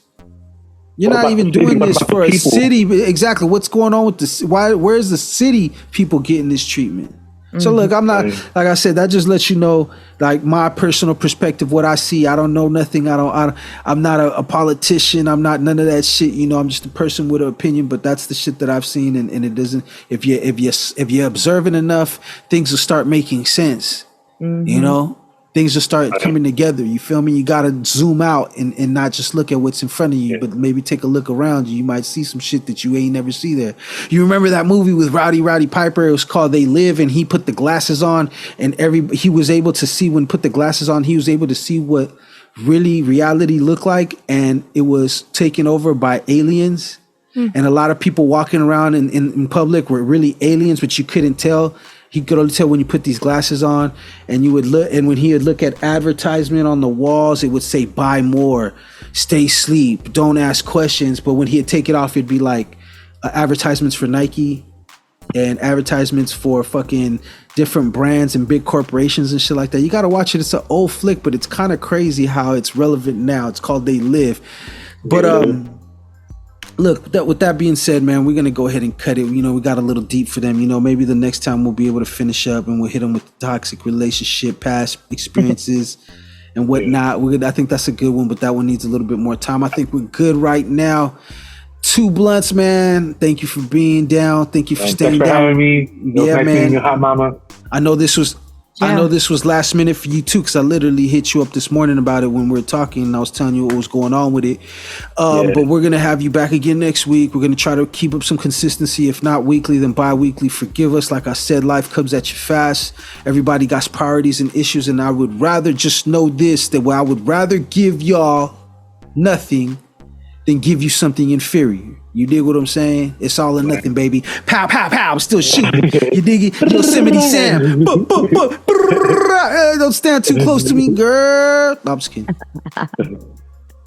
You're not even doing this for a city. Exactly. What's going on with this? Where's the city people getting this treatment? So look, I'm not, like I said, that just lets you know, like, my personal perspective, what I see. I don't know nothing. I'm not a politician. I'm not none of that shit. I'm just a person with an opinion, but that's the shit that I've seen. And it doesn't, if you're observant enough, things will start making sense. Things will start coming together. You feel me? You got to zoom out and not just look at what's in front of you, but maybe take a look around you. You might see some shit that you ain't never see there. You remember that movie with Roddy Piper? It was called They Live, and he put the glasses on, and he was able to see, when put the glasses on, he was able to see what really reality looked like, and it was taken over by aliens. And a lot of people walking around in public were really aliens, but you couldn't tell. He could only tell when you put these glasses on, and you would look, and when he would look at advertisement on the walls, it would say buy more, stay asleep, don't ask questions. But when he'd take it off, it'd be like advertisements for Nike and advertisements for fucking different brands and big corporations and shit like that. You got to watch it. It's an old flick, but it's kind of crazy how it's relevant now. It's called They Live. But look, with that being said, man, we're going to go ahead and cut it. We got a little deep for them. Maybe the next time we'll be able to finish up and we'll hit them with the toxic relationship, past experiences and whatnot. I think that's a good one, but that one needs a little bit more time. I think we're good right now. 2 Blunts, man. Thank you for being down. Thank you for staying down. Thanks for having me. Yeah, man. Hot Mama. I know this was last minute for you too, because I literally hit you up this morning about it when we were talking, and I was telling you what was going on with it. But we're gonna have you back again next week. We're gonna try to keep up some consistency, if not weekly, then bi-weekly. Forgive us. Like I said, life comes at you fast. Everybody got priorities and issues, and I would rather just know this, that I would rather give y'all nothing than give you something inferior. You dig what I'm saying? It's all or nothing, baby. Pow, pow, pow. I'm still shooting. You dig it? Yosemite Sam. Don't stand too close to me, girl. No, I'm just kidding.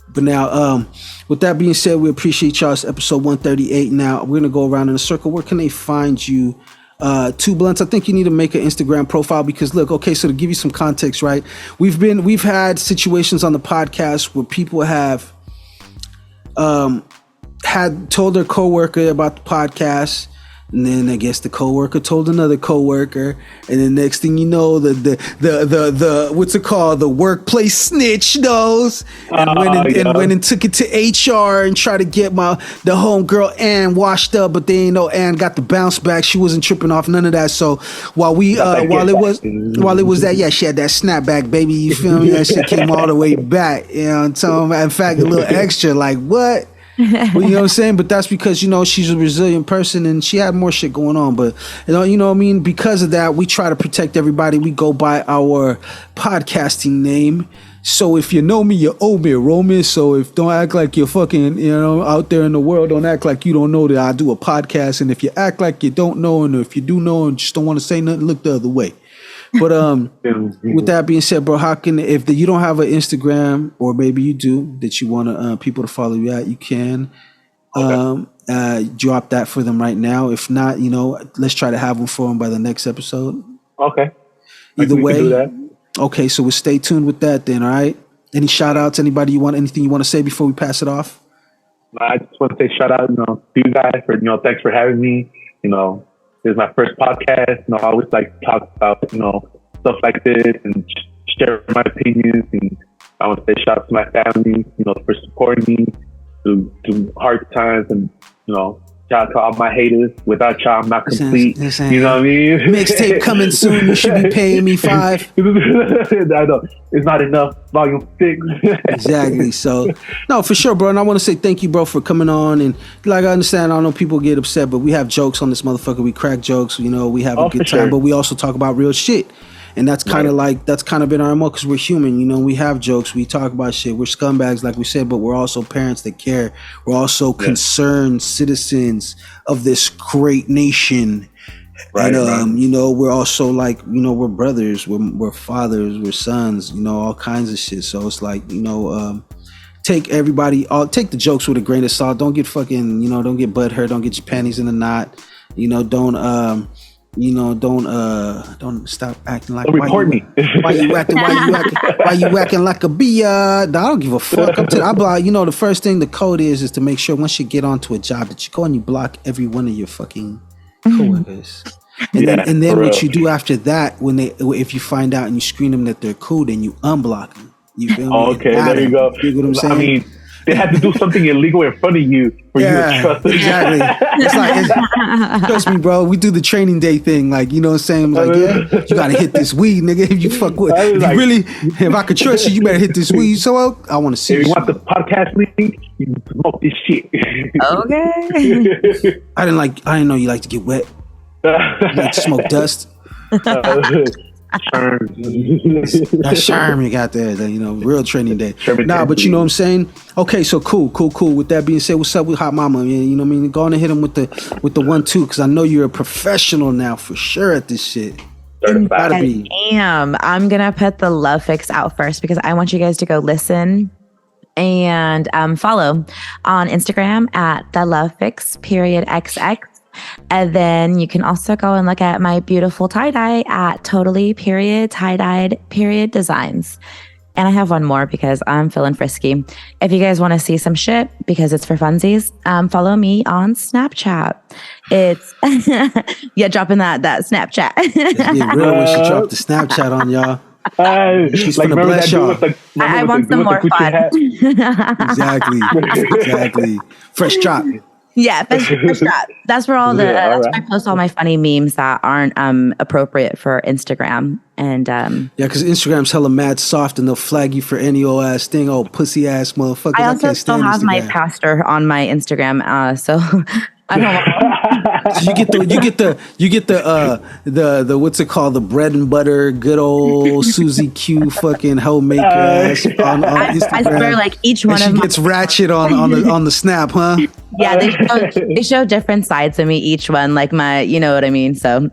But now, with that being said, we appreciate y'all. It's episode 138. Now, we're going to go around in a circle. Where can they find you? 2 Blunts. I think you need to make an Instagram profile because look, okay, so to give you some context, right? We've had situations on the podcast where people have had told their coworker about the podcast, and then I guess the coworker told another coworker, and then next thing you know, the what's it called, the workplace snitch knows, and went and took it to HR and tried to get the homegirl Ann washed up, but they ain't know Ann got the bounce back. She wasn't tripping off none of that. So while it was that, she had that snapback, baby. You feel me? That shit came all the way back. You know, I'm telling you, in fact, a little extra. Like what? Well, you know what I'm saying? But that's because, she's a resilient person and she had more shit going on. But, you know what I mean? Because of that, we try to protect everybody. We go by our podcasting name. So if you know me, you owe me, Roman. So don't act like you're fucking, out there in the world. Don't act like you don't know that I do a podcast. And if you act like you don't know, and if you do know and just don't want to say nothing, look the other way. But with that being said, bro, if you don't have an Instagram, or maybe you do, that you want people to follow you at, you can drop that for them right now. If not, let's try to have them for them by the next episode. Okay. Either way. Okay, so we'll stay tuned with that then. All right. Any shout outs? Anything you want to say before we pass it off? I just want to say shout out, to you guys for, thanks for having me. This is my first podcast. I always like to talk about, stuff like this and share my opinions. And I want to say shout out to my family, for supporting me through hard times and, Shout out to all my haters. Without y'all, I'm not complete. You know what I mean? Mixtape coming soon. You should be paying me $5. I know. It's not enough. Volume 6. Exactly. So, no, for sure, bro. And I want to say thank you, bro, for coming on. And like, I understand, I know people get upset, but we have jokes on this motherfucker. We crack jokes. You know, we have a good time, but we also talk about real shit. And that's kind of that's kind of been our MO because we're human, you know, we have jokes, we talk about shit, we're scumbags, like we said, but we're also parents that care. We're also concerned citizens of this great nation. Right, and, you know, we're also like, you know, we're brothers, we're fathers, we're sons, you know, all kinds of shit. So it's like, you know, take the jokes with a grain of salt. Don't get fucking, you know, don't get butt hurt, don't get your panties in a knot, you know, don't stop acting like. Don't report me. Why you acting like a bee? I don't give a fuck. You know, the first thing the code is to make sure once you get onto a job that you go and you block every one of your fucking coworkers. And then what you do after that, if you find out and you screen them that they're cool, then you unblock them. You feel me? Okay, there you go. You know what I'm saying? I mean, they had to do something illegal in front of you for you to trust them. Exactly. Trust me, bro. We do the training day thing. Like, you know what I'm saying? I'm like, you gotta hit this weed, nigga. If you fuck with, if I could trust you, you better hit this weed. So I want to see. If you want the podcast link, you smoke this shit. Okay. I didn't know you like to get wet. You like to smoke dust. That charm you got there, you know, real training day. Nah, but you know what I'm saying? Okay, so cool. With that being said, what's up with Hot Momma? You know what I mean? Go on and hit him with the 1-2 because I know you're a professional now for sure at this shit. I am. I'm gonna put the love fix out first because I want you guys to go listen and follow on Instagram at thelovefix.xx. And then you can also go and look at my beautiful tie-dye at totally.tie-dyed designs. And I have one more because I'm feeling frisky. If you guys want to see some shit, because it's for funsies, follow me on Snapchat. It's, dropping that Snapchat. It's getting real when she dropped the Snapchat on y'all. She's like, gonna bless y'all. I want some more fun. Exactly. Fresh drop. Yeah, first shot. That's where that's where I post all my funny memes that aren't appropriate for Instagram. And because Instagram's hella mad soft and they'll flag you for any old ass thing, pussy ass motherfucker. I also still have my pastor on my Instagram, so I don't know. You get the what's it called, the bread and butter good old Susie Q fucking homemaker ass on Instagram. I swear, like each one and she gets ratchet on the snap, huh? Yeah, they show different sides of me, each one, like my, you know what I mean. So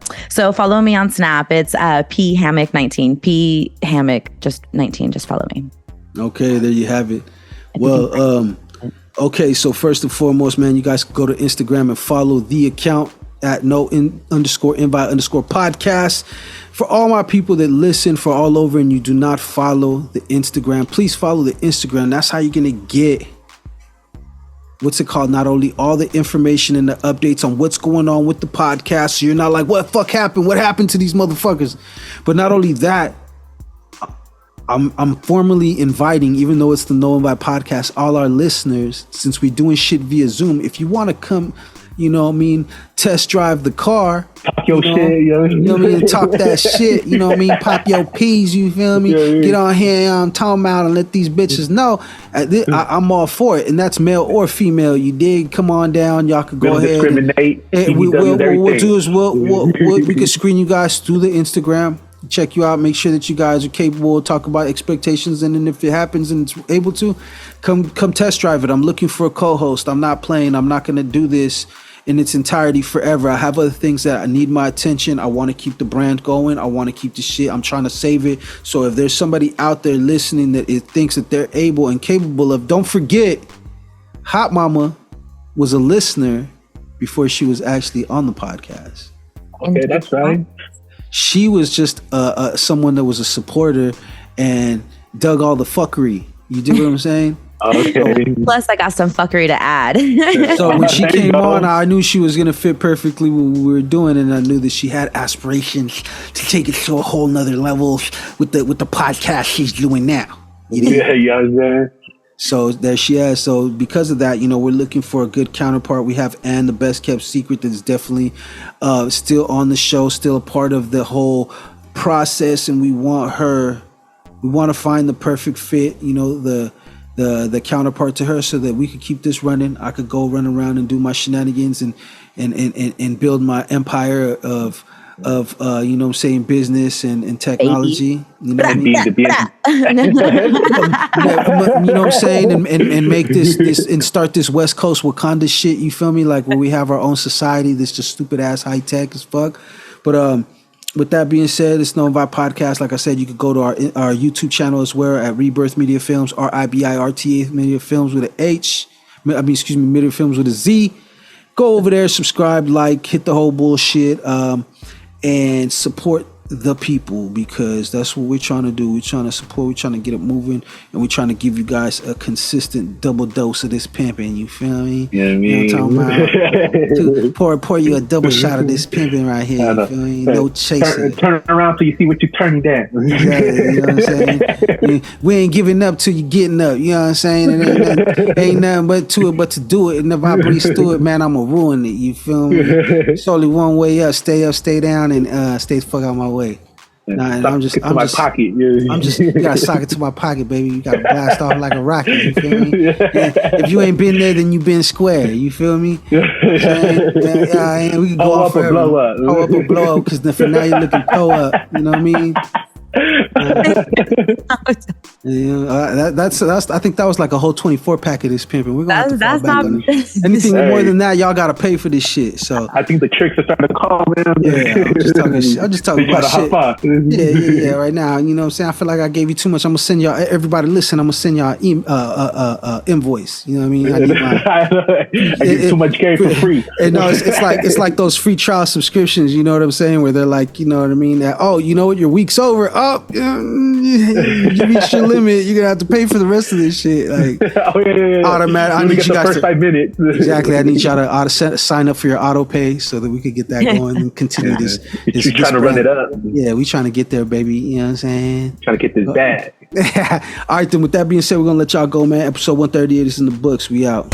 follow me on Snap. It's P Hammock 19, P Hammock just 19. Just follow me. Okay, there you have it. Well, okay, so first and foremost, man, you guys can go to Instagram and follow the account at _invite_podcast. For all my people that listen for all over and you do not follow the Instagram, please follow the Instagram. That's how you're going to get, what's it called, not only all the information and the updates on what's going on with the podcast, so you're not like, what the fuck happened? What happened to these motherfuckers? But not only that, I'm formally inviting, even though it's the No Invite podcast, all our listeners, since we're doing shit via Zoom, if you want to come, you know what I mean, test drive the car, talk your shit, you know what I mean, talk that shit, you know what I mean, pop your peas, you feel me, get on here, I'm talking about, and let these bitches know. I'm all for it, and that's male or female, you dig? Come on down, y'all can go ahead. Discriminate. What we'll do is we can screen you guys through the Instagram, check you out, make sure that you guys are capable of talking about expectations, and then if it happens and it's able to, come test drive it. I'm looking for a co-host. I'm not playing. I'm not going to do this in its entirety forever. I have other things that I need my attention. I want to keep the brand going. I want to keep the shit. I'm trying to save it. So if there's somebody out there listening that it thinks that they're able and capable of, don't forget, Hot Momma was a listener before she was actually on the podcast. Okay, that's right. She was just someone that was a supporter and dug all the fuckery. You dig what I'm saying? Okay. Plus, I got some fuckery to add. So when she came on, I knew she was going to fit perfectly with what we were doing, and I knew that she had aspirations to take it to a whole nother level with the podcast she's doing now. Yeah, man. So there she is. So because of that, we're looking for a good counterpart. We have Anne, the best kept secret, that is definitely still on the show, still a part of the whole process, and we want to find the perfect fit, the counterpart to her, so that we could keep this running. I could go run around and do my shenanigans and build my empire of business and technology. You know what I mean? You know what I'm saying? And make this and start this West Coast Wakanda shit, you feel me? Like where we have our own society that's just stupid ass high tech as fuck. But with that being said, it's Known Vibe Podcast. Like I said, you could go to our YouTube channel as well at RiBirth Media Films, RiBirth Media Films with an H. Media Films with a Z. Go over there, subscribe, like, hit the whole bullshit, and support the people, because that's what we're trying to do. We're trying to support, we're trying to get it moving, and we're trying to give you guys a consistent double dose of this pimping. You feel me? Yeah, you know what I'm talking about? Pour you a double shot of this pimping right here. You feel me? No chasing. Turn around till you see what you're turning down. Exactly, you know what I'm saying? We ain't giving up till you getting up. You know what I'm saying? It ain't nothing but to do it. And if I breeze through it, man, I'ma ruin it. You feel me? It's only one way up. Stay up, stay down, and stay the fuck out of my way. Nah, I'm just pocket. You gotta sock it to my pocket, baby. You gotta blast off like a rocket. You feel me? Yeah. If you ain't been there, then you been square. You feel me? We can go off or blow up. Go up or blow up, because for now you're looking toe up. You know what I mean? That's I think that was like a whole 24 pack of this pimping. We're gonna that's not anything more than that, y'all gotta pay for this shit. So I think the tricks are starting to call, man. Yeah, I'm just talking about shit. Yeah. Right now, you know what I'm saying? I feel like I gave you too much. I'm gonna send y'all, everybody listen, I'm gonna send y'all invoice. You know what I mean? I get too much carry for free. And no, it's like those free trial subscriptions, you know what I'm saying? Where they're like, you know what I mean? That, oh, you know what, your week's over. Oh, you reached your limit. You're gonna have to pay for the rest of this shit. Like automatic. I need you guys first 5 minutes. Exactly. I need y'all to sign up for your auto pay so that we could get that going and continue this. You're trying to run it up. Yeah, we trying to get there, baby. You know what I'm saying? Trying to get this bag. All right, then. With that being said, we're gonna let y'all go, man. Episode 138 is in the books. We out.